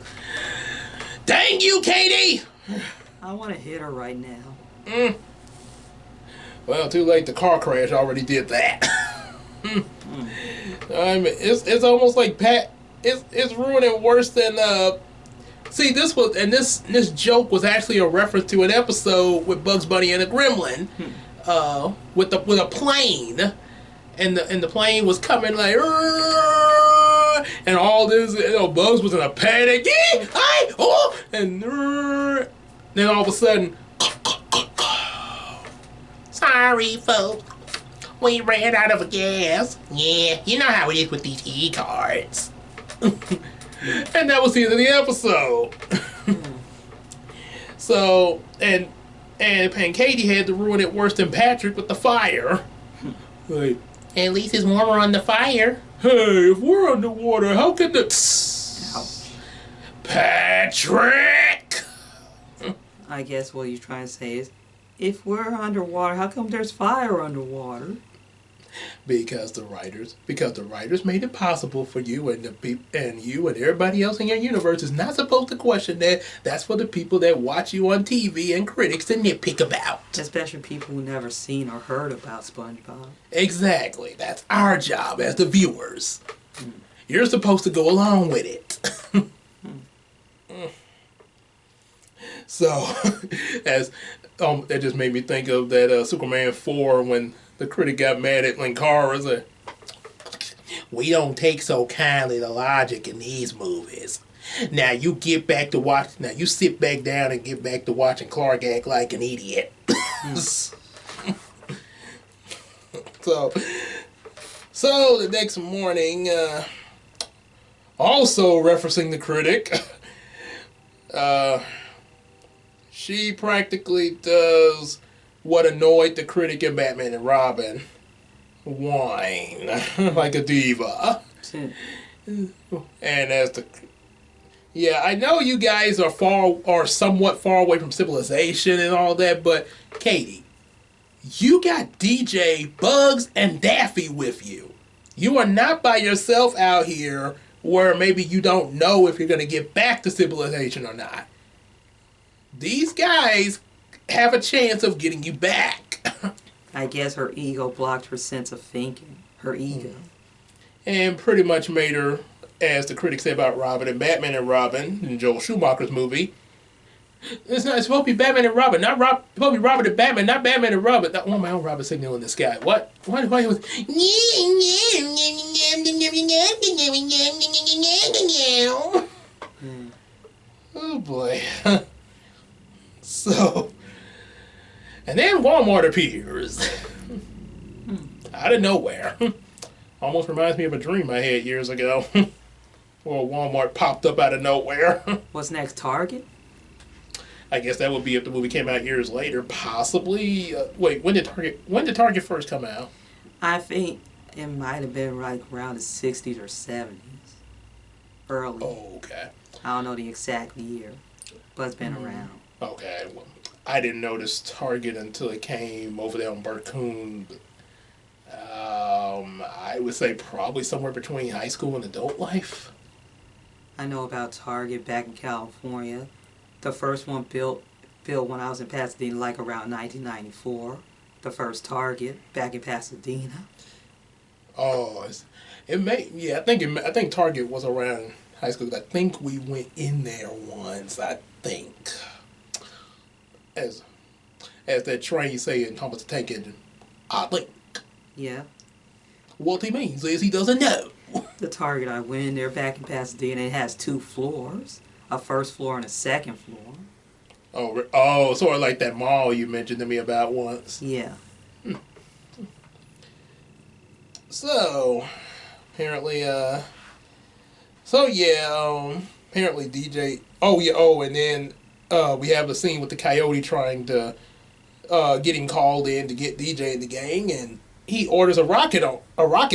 Dang you, Katie! I want to hit her right now. Well, too late. The car crash already did that. I mean, it's almost like It's ruining worse than. See, this joke was actually a reference to an episode with Bugs Bunny and a gremlin, with a plane, and the plane was coming like, and all this, Bugs was in a panic, and then all of a sudden, Sorry, folks. We ran out of gas. Yeah, you know how it is with these e-cards. and that was the end of the episode. So, and Katie had to ruin it worse than Patrick with the fire. Like, At least it's warmer on the fire. hey, if we're underwater, how can the... Ouch. Patrick! I guess what you're trying to say is, if we're underwater, how come there's fire underwater? Because the writers made it possible for you and you and everybody else in your universe is not supposed to question that. That's for the people that watch you on TV and critics to nitpick about. Especially people who never seen or heard about SpongeBob. Exactly. That's our job as the viewers. You're supposed to go along with it. So, that just made me think of that Superman 4 when the critic got mad at Linkara. Said, We don't take so kindly to logic in these movies. Now you get back to watch. Now you sit back down and get back to watching Clark act like an idiot. So the next morning, also referencing the critic, she practically does what annoyed the critic in Batman and Robin. Whine like a diva. And as the... Yeah, I know you guys are somewhat far away from civilization and all that, but Katie, you got DJ, Bugs, and Daffy with you. You are not by yourself out here where maybe you don't know if you're going to get back to civilization or not. These guys have a chance of getting you back. I guess her ego blocked her sense of thinking. Her ego. And pretty much made her, as the critics say about Robin and Batman and Robin in Joel Schumacher's movie, it's supposed to be Batman and Robin, not it's supposed to be Robin and Batman, not Batman and Robin. Not one of my own Robin signal in the sky. What? Why was... Oh boy. So, and then Walmart appears. Out of nowhere. Almost reminds me of a dream I had years ago. Where Walmart popped up out of nowhere. What's next, Target? I guess that would be if the movie came out years later. Possibly. Wait, when did Target first come out? I think it might have been like around the 60s or 70s. Early. Oh, okay. I don't know the exact year, but it's been around. Okay. Well, I didn't notice Target until it came over there on Barcoon. I would say probably somewhere between high school and adult life. I know about Target back in California. The first one built when I was in Pasadena, like around 1994. The first Target back in Pasadena. Oh, I think Target was around high school. I think we went in there once. I think, as that train say in Thomas the Tank Engine, I think. Yeah. What he means is he doesn't know. The Target I went in there back in Pasadena, it has 2 floors, a first floor and a second floor. Oh, sort of like that mall you mentioned to me about once. Yeah. So, apparently, apparently DJ. And then we have a scene with the Coyote trying to get him called in to get DJ in the gang, and he orders a rocket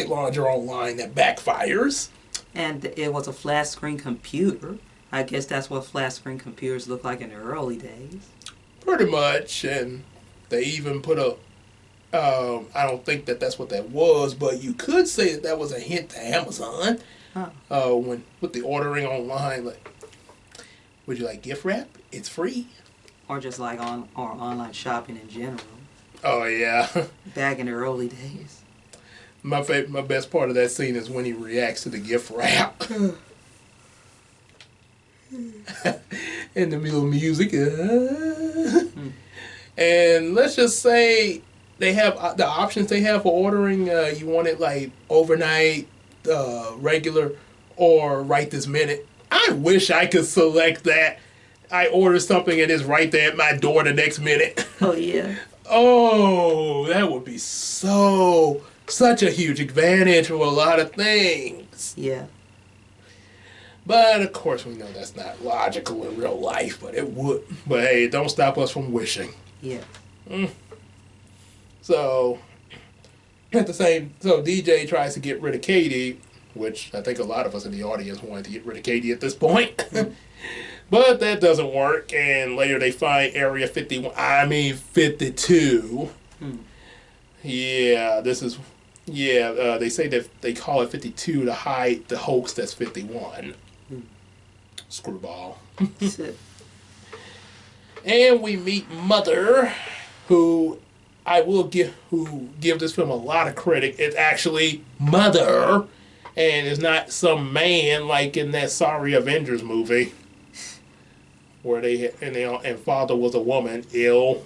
launcher online that backfires. And it was a flat screen computer. I guess that's what flat screen computers look like in the early days. Pretty much, and they even put I don't think that's what that was, but you could say that was a hint to Amazon. Huh. When with the ordering online, like, would you like gift wrap? It's free. Or just like online shopping in general. Oh yeah. Back in the early days. My best part of that scene is when he reacts to the gift wrap. In the middle of music. And let's just say they have the options they have for ordering. You want it like overnight, regular, or right this minute. I wish I could select that. I order something and it's right there at my door the next minute. Oh yeah. Oh, that would be such a huge advantage for a lot of things. Yeah. But of course we know that's not logical in real life, but it would. But hey, it don't stop us from wishing. Yeah. So DJ tries to get rid of Katie, which I think a lot of us in the audience wanted to get rid of Katie at this point. But that doesn't work, and later they find Area 52. Yeah, they say that they call it 52 to hide the hoax that's 51. Screwball. And we meet Mother, who give this film a lot of credit. It's actually Mother, and it's not some man like in that Sorry Avengers movie, where and Father was a woman, ill.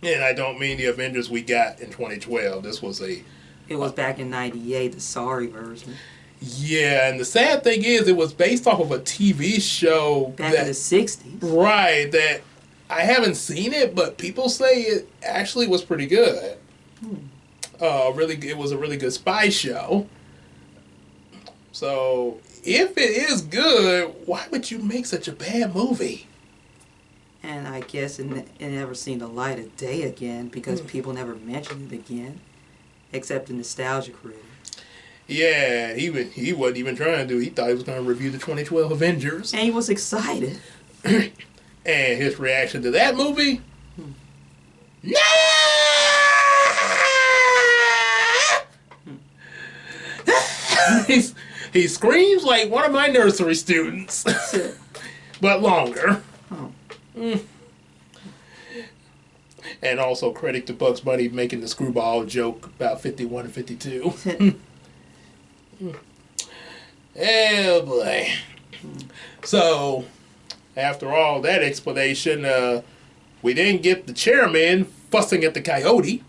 And I don't mean the Avengers we got in 2012. This was a... It was back in '98, the sorry version. Yeah, and the sad thing is, it was based off of a TV show Back in the '60s. Right, that I haven't seen it, but people say it actually was pretty good. It was a really good spy show. So, if it is good, why would you make such a bad movie? And I guess it never seen the light of day again because people never mentioned it again, except the nostalgia critic. Yeah, he wasn't even trying to. He thought he was going to review the 2012 Avengers. And he was excited. And his reaction to that movie? No! He screams like one of my nursery students. But longer. Oh. And also credit to Bugs Bunny making the screwball joke about 51 and 52. Oh boy. So, after all that explanation, we didn't get the chairman fussing at the coyote.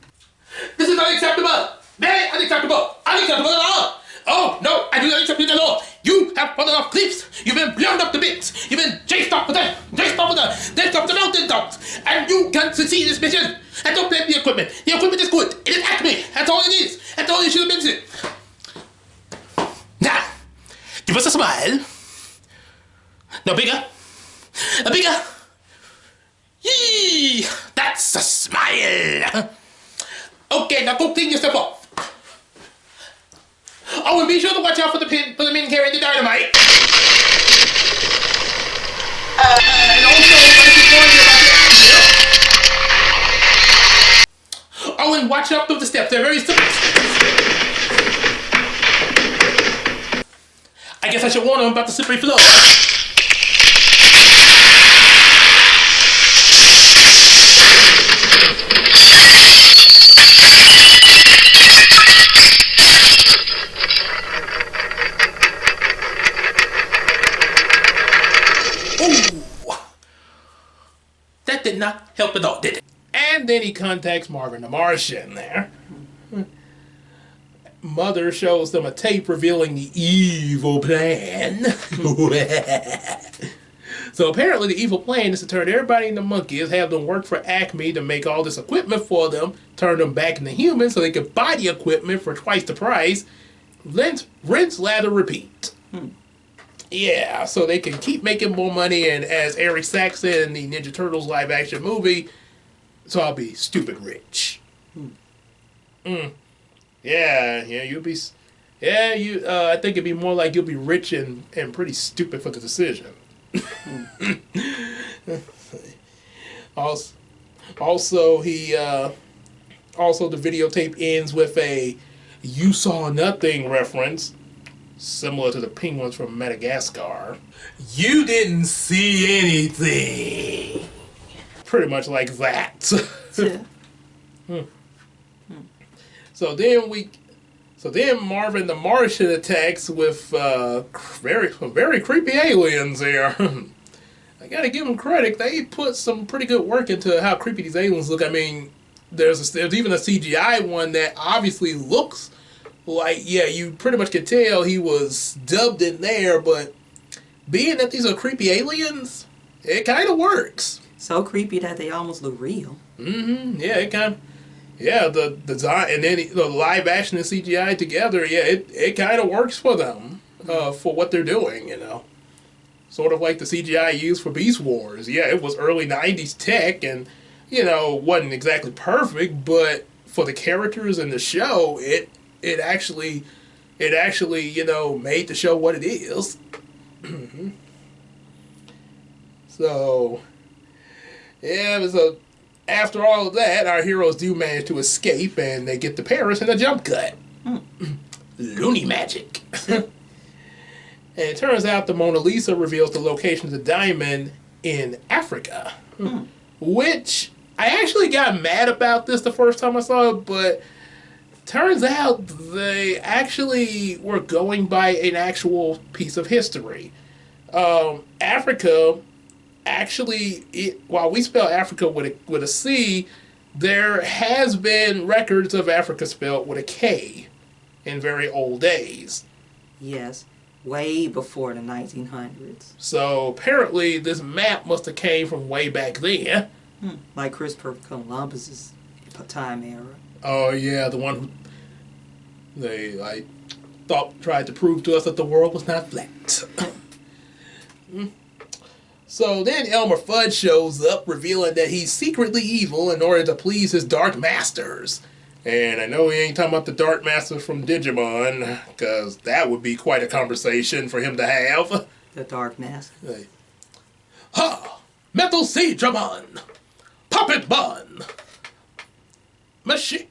This is unacceptable! Very unacceptable! Unacceptable at all! Oh, no, I do not accept it at all! You have fallen off cliffs! You've been blown up to bits! You've been chased off with them! Chased off with the mountain dogs! And you can't succeed in this mission! And don't blame the equipment! The equipment is good! It is Acme! That's all it is! That's all you should have mentioned! Now, give us a smile. No, bigger. A bigger. Yee! That's a smile! Okay, now go clean yourself off. Oh, and be sure to watch out for the men carrying the dynamite. And also, I should warn you about the accident. Oh, and watch out through the steps. They're very slippery. I guess I should warn them about the slippery floor. That did not help at all, did it? And then he contacts Marvin the Martian there. Mother shows them a tape revealing the evil plan. So apparently the evil plan is to turn everybody into monkeys, have them work for Acme to make all this equipment for them, turn them back into humans so they can buy the equipment for twice the price, rinse, lather, repeat. Yeah, so they can keep making more money, and as Eric Sachs said in the Ninja Turtles live action movie, so I'll be stupid rich. Yeah, you'll be... Yeah, I think it'd be more like you'll be rich and pretty stupid for the decision. Also, the videotape ends with a "you saw nothing" reference, similar to the penguins from Madagascar. You didn't see anything. Pretty much like that. So then Marvin the Martian attacks with very creepy aliens here. I gotta give them credit. They put some pretty good work into how creepy these aliens look. I mean, there's even a CGI one that obviously looks like, yeah, you pretty much could tell he was dubbed in there, but being that these are creepy aliens, it kind of works. So creepy that they almost look real. Yeah, it kind of... Yeah, the design and then the live action and CGI together, yeah, it kind of works for them, for what they're doing, you know. Sort of like the CGI used for Beast Wars. Yeah, it was early 90s tech and, you know, wasn't exactly perfect, but for the characters in the show, it actually, you know, made the show what it is. So, yeah, so after all of that, our heroes do manage to escape, and they get to Paris in a jump cut. Looney magic. And it turns out the Mona Lisa reveals the location of the diamond in Africa. Which, I actually got mad about this the first time I saw it, but turns out they actually were going by an actual piece of history. Africa... Actually, while we spell Africa with a C, there has been records of Africa spelled with a K in very old days. Yes, way before the 1900s. So apparently this map must have came from way back then. Like Christopher Columbus's time era. Oh yeah, the one who they tried to prove to us that the world was not flat. So then Elmer Fudd shows up, revealing that he's secretly evil in order to please his Dark Masters. And I know he ain't talking about the Dark Masters from Digimon, because that would be quite a conversation for him to have. The Dark Masters. Ha! Metal Seedramon! Puppet Mon! Machine...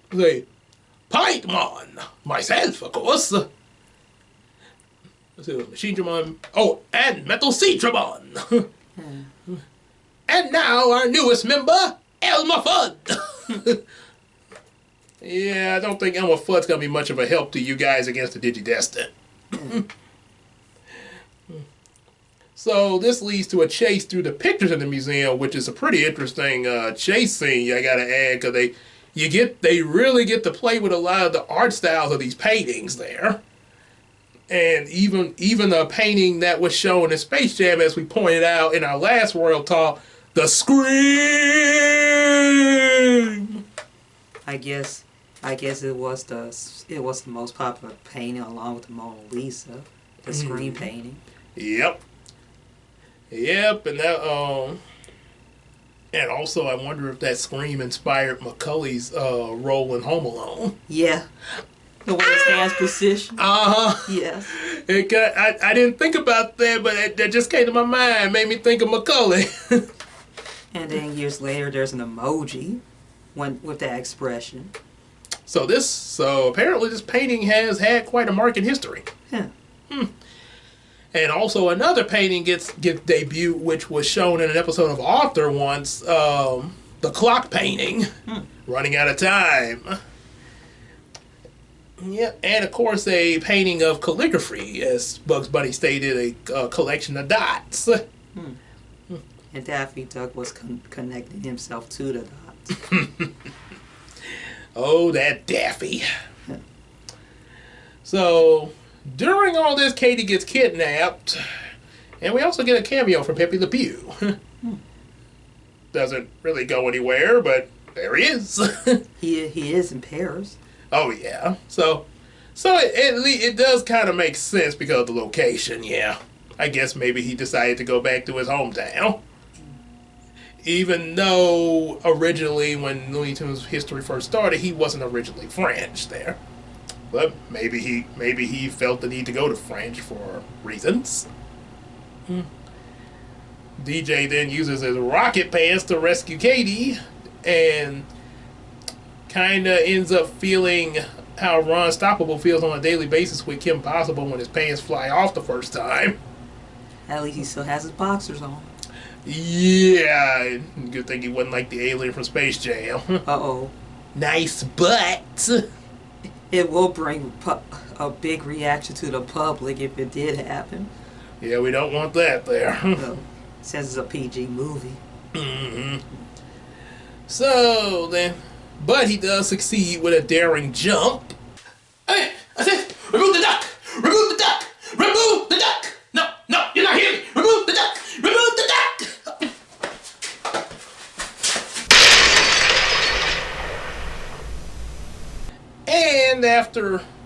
Pintmon! Myself, of course. Machine Dramon... Oh, and Metal Seedramon! And now our newest member, Elmer Fudd! Yeah, I don't think Elmer Fudd's gonna be much of a help to you guys against the Digidestin. So this leads to a chase through the pictures in the museum, which is a pretty interesting chase scene. I gotta add, because they really get to play with a lot of the art styles of these paintings there, and even a painting that was shown in Space Jam, as we pointed out in our last World Talk, the Scream. I guess it was the most popular painting along with the Mona Lisa, the Scream painting. Yep, and that and also I wonder if that Scream inspired Macaulay's role in Home Alone. Yeah, the way his hands position. Yes. I didn't think about that, but that just came to my mind. Made me think of Macaulay. And then years later, there's an emoji with that expression. So apparently this painting has had quite a marked history. Yeah. And also another painting gets debuted, which was shown in an episode of Author once, the clock painting, Running Out of Time. Yeah, and of course a painting of calligraphy, as Bugs Bunny stated, a collection of dots. And Daffy Duck was connecting himself to the dots. Oh, that Daffy. So, during all this, Katie gets kidnapped, and we also get a cameo from Pepe Le Pew. Doesn't really go anywhere, but there he is. He is in Paris. Oh, yeah. So it does kind of make sense because of the location, yeah. I guess maybe he decided to go back to his hometown. Even though originally, when Looney Tunes history first started, he wasn't originally French there. But maybe he felt the need to go to French for reasons. DJ then uses his rocket pants to rescue Katie, and kind of ends up feeling how Ron Stoppable feels on a daily basis with Kim Possible when his pants fly off the first time. At least he still has his boxers on. Yeah, good thing he wasn't like the alien from Space Jam. Uh-oh. Nice butt. It will bring a big reaction to the public if it did happen. Yeah, we don't want that there. No, since it's a PG movie. So then, but he does succeed with a daring jump. Hey, I said, remove the duck! Remove the duck! Remove the duck! No, you're not hearing me! Remove the duck! Remove the duck!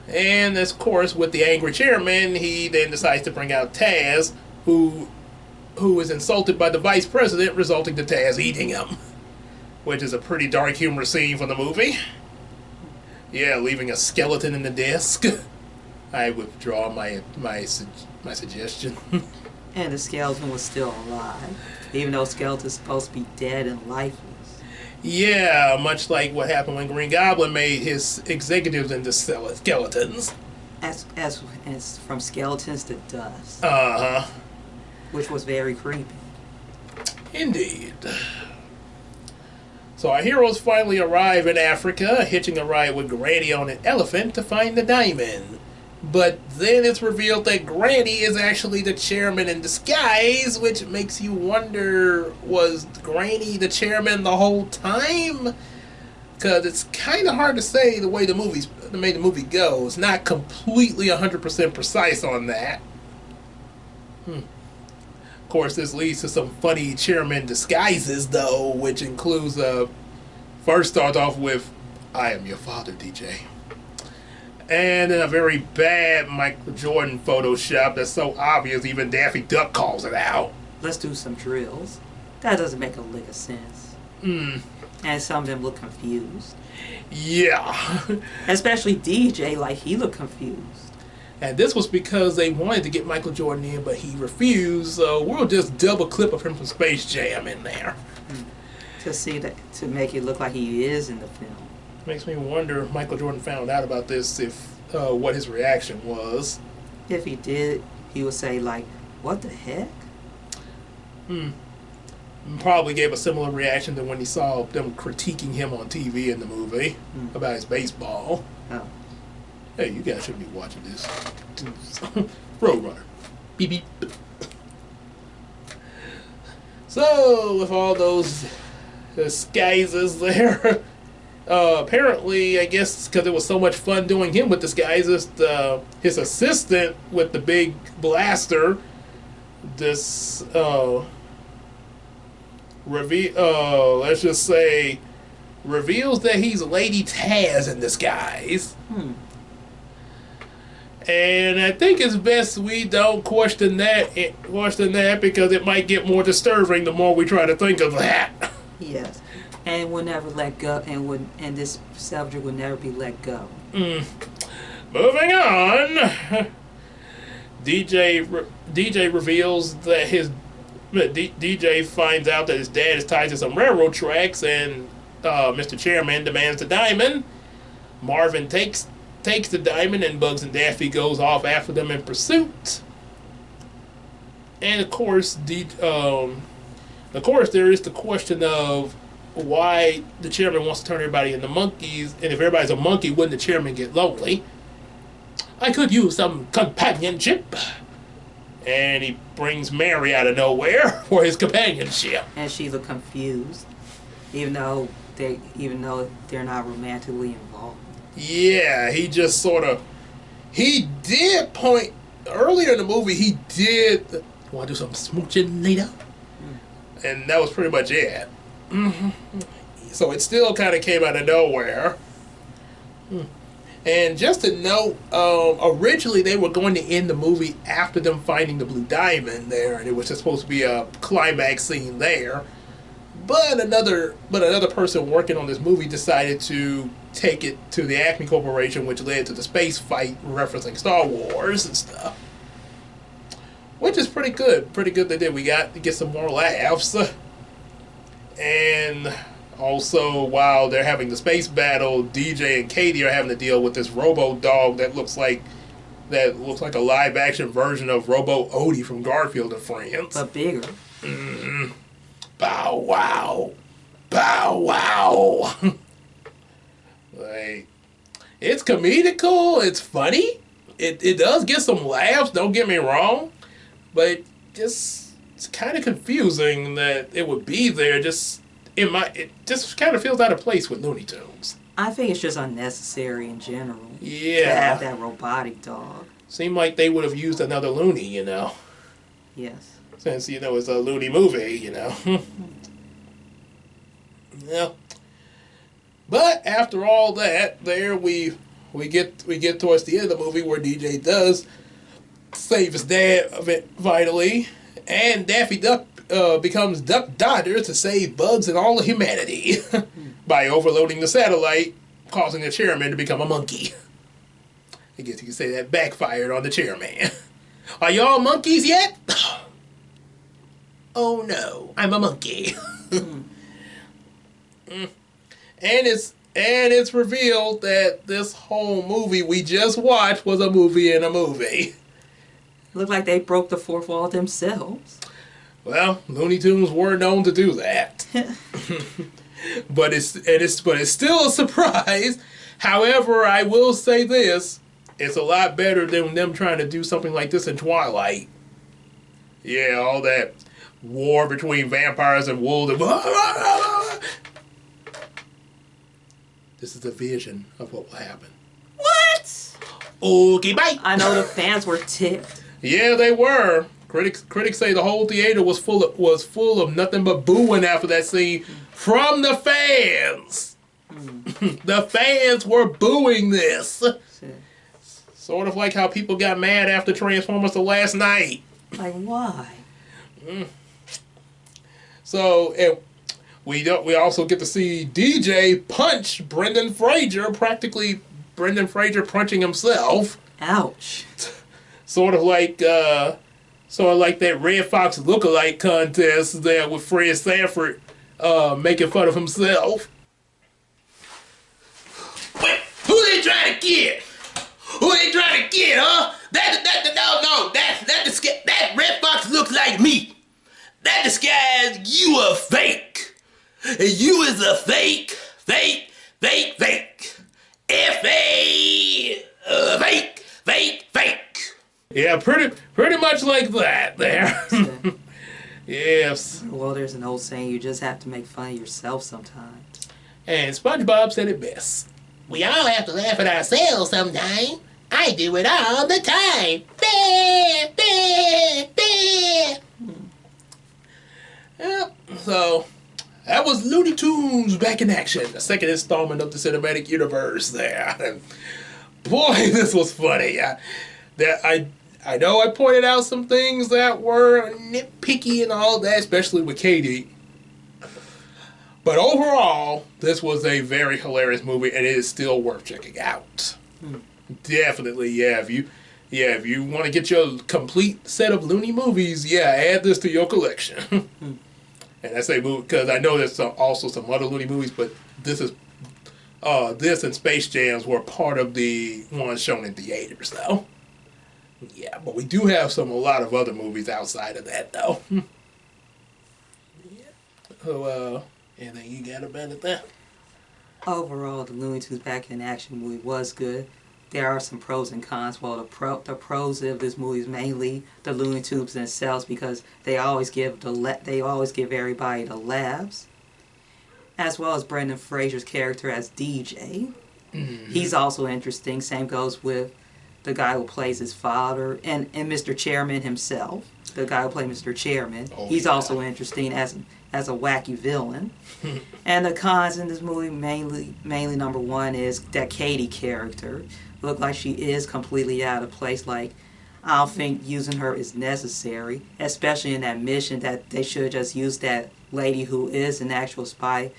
And of course, with the angry chairman, he then decides to bring out Taz, who is insulted by the vice president, resulting to Taz eating him. Which is a pretty dark humor scene from the movie. Yeah, leaving a skeleton in the desk. I withdraw my suggestion. And the skeleton was still alive, even though skeleton's supposed to be dead and lifeless. Yeah, much like what happened when Green Goblin made his executives into skeletons. As from skeletons to dust. Which was very creepy. Indeed. So our heroes finally arrive in Africa, hitching a ride with Granny on an elephant to find the diamond. But then it's revealed that Granny is actually the chairman in disguise, which makes you wonder, was Granny the chairman the whole time? because it's kind of hard to say the way the movie goes. Not completely 100% precise on that. Of course, this leads to some funny chairman disguises, though, which includes first start off with, "I am your father, DJ." And then a very bad Michael Jordan Photoshop that's so obvious even Daffy Duck calls it out. Let's do some drills. That doesn't make a lick of sense. And some of them look confused. Yeah. Especially DJ, like he looked confused. And this was because they wanted to get Michael Jordan in, but he refused, so we'll just double clip of him from Space Jam in there. To make it look like he is in the film. Makes me wonder if Michael Jordan found out about this, if what his reaction was. If he did, he would say like, "What the heck?" Probably gave a similar reaction to when he saw them critiquing him on TV in the movie about his baseball. Oh. Hey, you guys shouldn't be watching this. Roadrunner. Beep beep. So, with all those disguises there, apparently, I guess because it was so much fun doing him with disguises, his assistant with the big blaster, this, let's just say, reveals that he's Lady Taz in disguise. And I think it's best we don't question that because it might get more disturbing the more we try to think of that. Yes, and will never let go, and this subject will never be let go. Moving on, DJ reveals that DJ finds out that his dad is tied to some railroad tracks, and Mr. Chairman demands the diamond. Marvin takes the diamond, and Bugs and Daffy goes off after them in pursuit. And of course, there is the question of why the chairman wants to turn everybody into monkeys, and if everybody's a monkey, wouldn't the chairman get lonely? I could use some companionship. And he brings Mary out of nowhere for his companionship. And she looked confused, even though they're not romantically involved. Yeah, he just sort of... He did point... Earlier in the movie, he did... Want to do some smooching later? And that was pretty much it. So it still kind of came out of nowhere. And just to note, originally they were going to end the movie after them finding the blue diamond there, and it was just supposed to be a climax scene there. But another person working on this movie decided to take it to the Acme Corporation, which led to the space fight referencing Star Wars and stuff. Which is pretty good. Pretty good they did. We got to get some more laughs. And also, while they're having the space battle, DJ and Katie are having to deal with this robo dog that looks like a live action version of Robo Odie from Garfield and Friends. But bigger. Bow wow. Bow wow. Like, it's comedical, it's funny. It does get some laughs, don't get me wrong. But it's kind of confusing that it would be there. It just kind of feels out of place with Looney Tunes. I think it's just unnecessary in general. Yeah. To have that robotic dog. Seemed like they would have used another Looney, Yes. Since, it's a Looney movie, Yeah. But after all that, there we get towards the end of the movie where DJ does save his dad vitally, and Daffy Duck becomes Duck Dodger to save Bugs and all of humanity by overloading the satellite, causing the chairman to become a monkey. I guess you could say that backfired on the chairman. Are y'all monkeys yet? Oh no, I'm a monkey. And it's revealed that this whole movie we just watched was a movie in a movie. Looked like they broke the fourth wall themselves. Well, Looney Tunes were known to do that. But it's still a surprise. However, I will say this: it's a lot better than them trying to do something like this in Twilight. Yeah, all that war between vampires and wolves. This is a vision of what will happen. What? Okay, bye. I know the fans were ticked. Yeah, they were. Critics say the whole theater was full of nothing but booing after that scene from the fans. The fans were booing this. Sort of like how people got mad after Transformers the last night. Like, why? So, and we also get to see DJ punch Brendan Fraser, practically Brendan Fraser punching himself. Ouch. Sort of like that Red Fox lookalike contest there with Fred Sanford making fun of himself. Wait, who they trying to get? Who they trying to get, huh? That Red Fox looks like me. That disguise, you a fake. You is a fake. Fake. Yeah, pretty much like that there. Yes. Well, there's an old saying, you just have to make fun of yourself sometimes. And SpongeBob said it best. We all have to laugh at ourselves sometime. I do it all the time. Yep. So that was Looney Tunes Back in Action, the second installment of the Cinematic Universe there. And boy, this was funny. I know I pointed out some things that were nitpicky and all that, especially with Katie. But overall, this was a very hilarious movie, and it is still worth checking out. Definitely, yeah. If you want to get your complete set of Looney movies, yeah, add this to your collection. And I say movie because I know there's also some other Looney movies, but this and Space Jams were part of the ones shown in theaters, though. Yeah, but we do have a lot of other movies outside of that, though. Yeah. So, anything you got about it there? Overall, the Looney Tunes Back in Action movie was good. There are some pros and cons. Well, the pros of this movie is mainly the Looney Tunes themselves, because they always give everybody the laughs, as well as Brendan Fraser's character as DJ. Mm-hmm. He's also interesting. Same goes with the guy who plays his father, and Mr. Chairman himself. The guy who played Mr. Chairman. He's also interesting as a wacky villain. And the cons in this movie, mainly number one, is that Katie character. Look like she is completely out of place. Like, I don't think using her is necessary, especially in that mission, that they should just use that lady who is an actual spy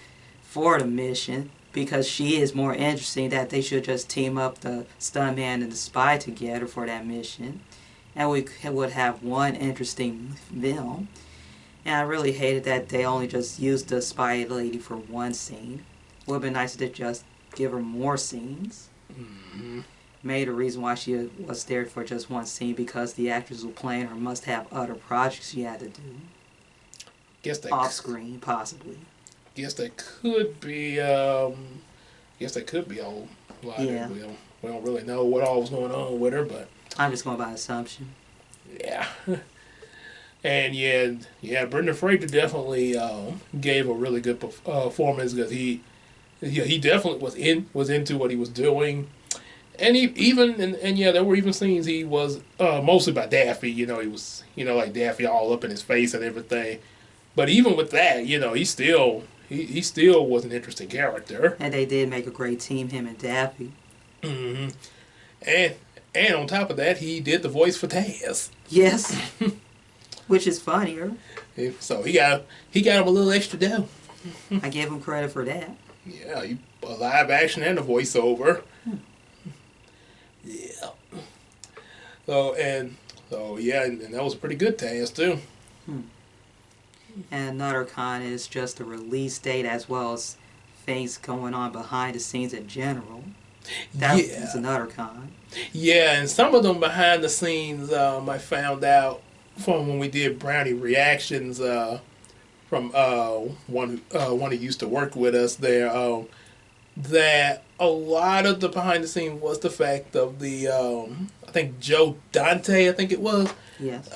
for the mission, because she is more interesting. That they should just team up the stuntman and the spy together for that mission, and we would have one interesting film. And I really hated that they only just used the spy lady for one scene. Would have been nice to just give her more scenes. Mm-hmm. Made a reason why she was there for just one scene, because the actress who playing her must have other projects she had to do. Off screen, possibly. Guess they could be. Guess they could be old. Yeah. We don't really know what all was going on with her, but I'm just going by assumption. Yeah. And yeah, Brendan Fraser definitely gave a really good performance, because he definitely was into what he was doing, and there were even scenes he was mostly by Daffy. He was like Daffy all up in his face and everything, but even with that, he still was an interesting character. And they did make a great team, him and Daffy. Mm-hmm. And on top of that, he did the voice for Taz. Yes. Which is funnier. So he got him a little extra dough. I give him credit for that. Yeah, a live action and a voiceover. Yeah. And that was a pretty good Taz too. And another con is just the release date, as well as things going on behind the scenes in general. That's another con. Yeah, and some of them behind the scenes, I found out from when we did Brownny Reactions, from one who used to work with us there, that a lot of the behind the scenes was the fact of the I think Joe Dante, I think it was. Yes.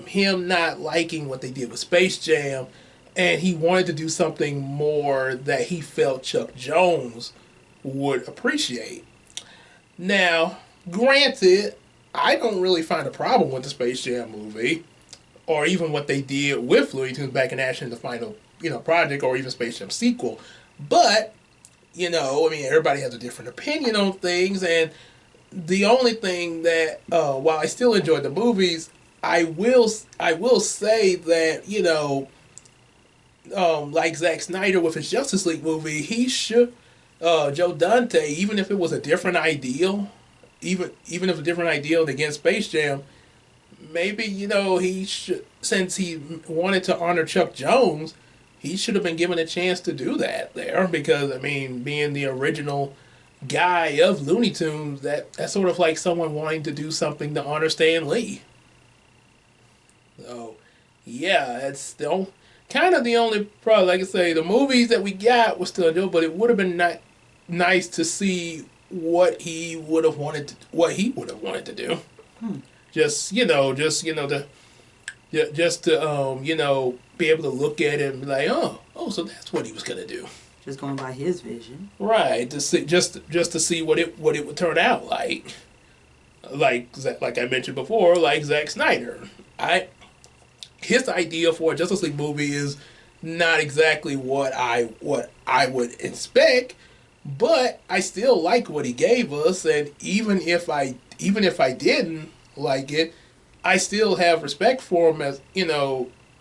Him not liking what they did with Space Jam, and he wanted to do something more that he felt Chuck Jones would appreciate. Now, granted, I don't really find a problem with the Space Jam movie, or even what they did with Looney Tunes Back in Action, the final, project, or even Space Jam sequel. But, I mean, everybody has a different opinion on things, and the only thing that, while I still enjoyed the movies, I will say that, like Zack Snyder with his Justice League movie, he should, Joe Dante, even if it was a different ideal, even if a different ideal against Space Jam, maybe, he should, since he wanted to honor Chuck Jones, he should have been given a chance to do that there, because, I mean, being the original guy of Looney Tunes, that's sort of like someone wanting to do something to honor Stan Lee. So, yeah, that's kind of the only problem. Like I say, the movies that we got were still enjoyable, but it would have been nice to see what he would have wanted to do. Just to be able to look at it and be like, oh, so that's what he was gonna do. Just going by his vision, right? To see, just to see what it would turn out like I mentioned before, like Zack Snyder. His idea for a Justice League movie is not exactly what I would expect, but I still like what he gave us, and even if I didn't like it, I still have respect for him as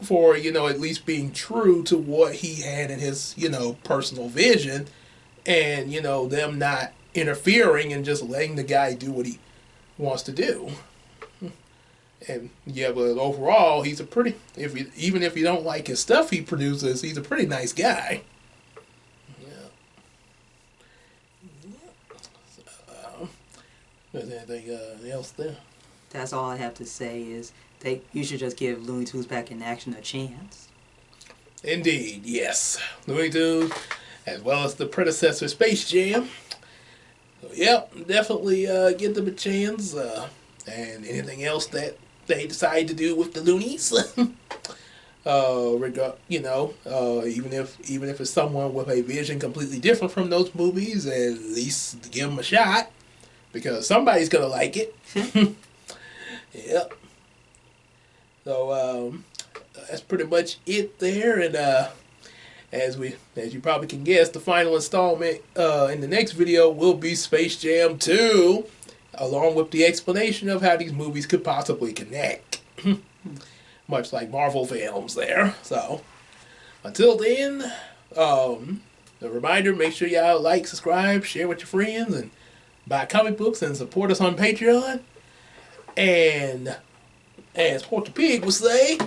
for at least being true to what he had in his personal vision, and them not interfering and just letting the guy do what he wants to do. And yeah, but overall, he's a pretty. Even if you don't like his stuff he produces, he's a pretty nice guy. Yeah. Is anything else there? That's all I have to say is you should just give Looney Tunes Back in Action a chance. Indeed, yes. Looney Tunes, as well as the predecessor Space Jam. So, yep, definitely give them a chance. And anything else that they decide to do with the Loonies, even if it's someone with a vision completely different from those movies, at least give them a shot, because somebody's gonna like it. Yep. So that's pretty much it there, and as you probably can guess, the final installment in the next video will be Space Jam 2. Along with the explanation of how these movies could possibly connect. Much like Marvel films there. So, until then, a reminder, make sure y'all like, subscribe, share with your friends, and buy comic books and support us on Patreon. And, as Porky Pig would say,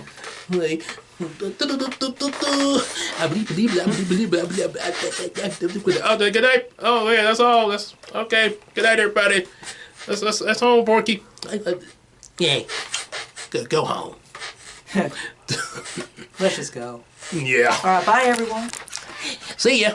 like, good night. Oh, yeah, that's all. That's okay. Good night, everybody. That's home, Porky. Yeah. Go home. Let's just go. Yeah. All right, bye, everyone. See ya.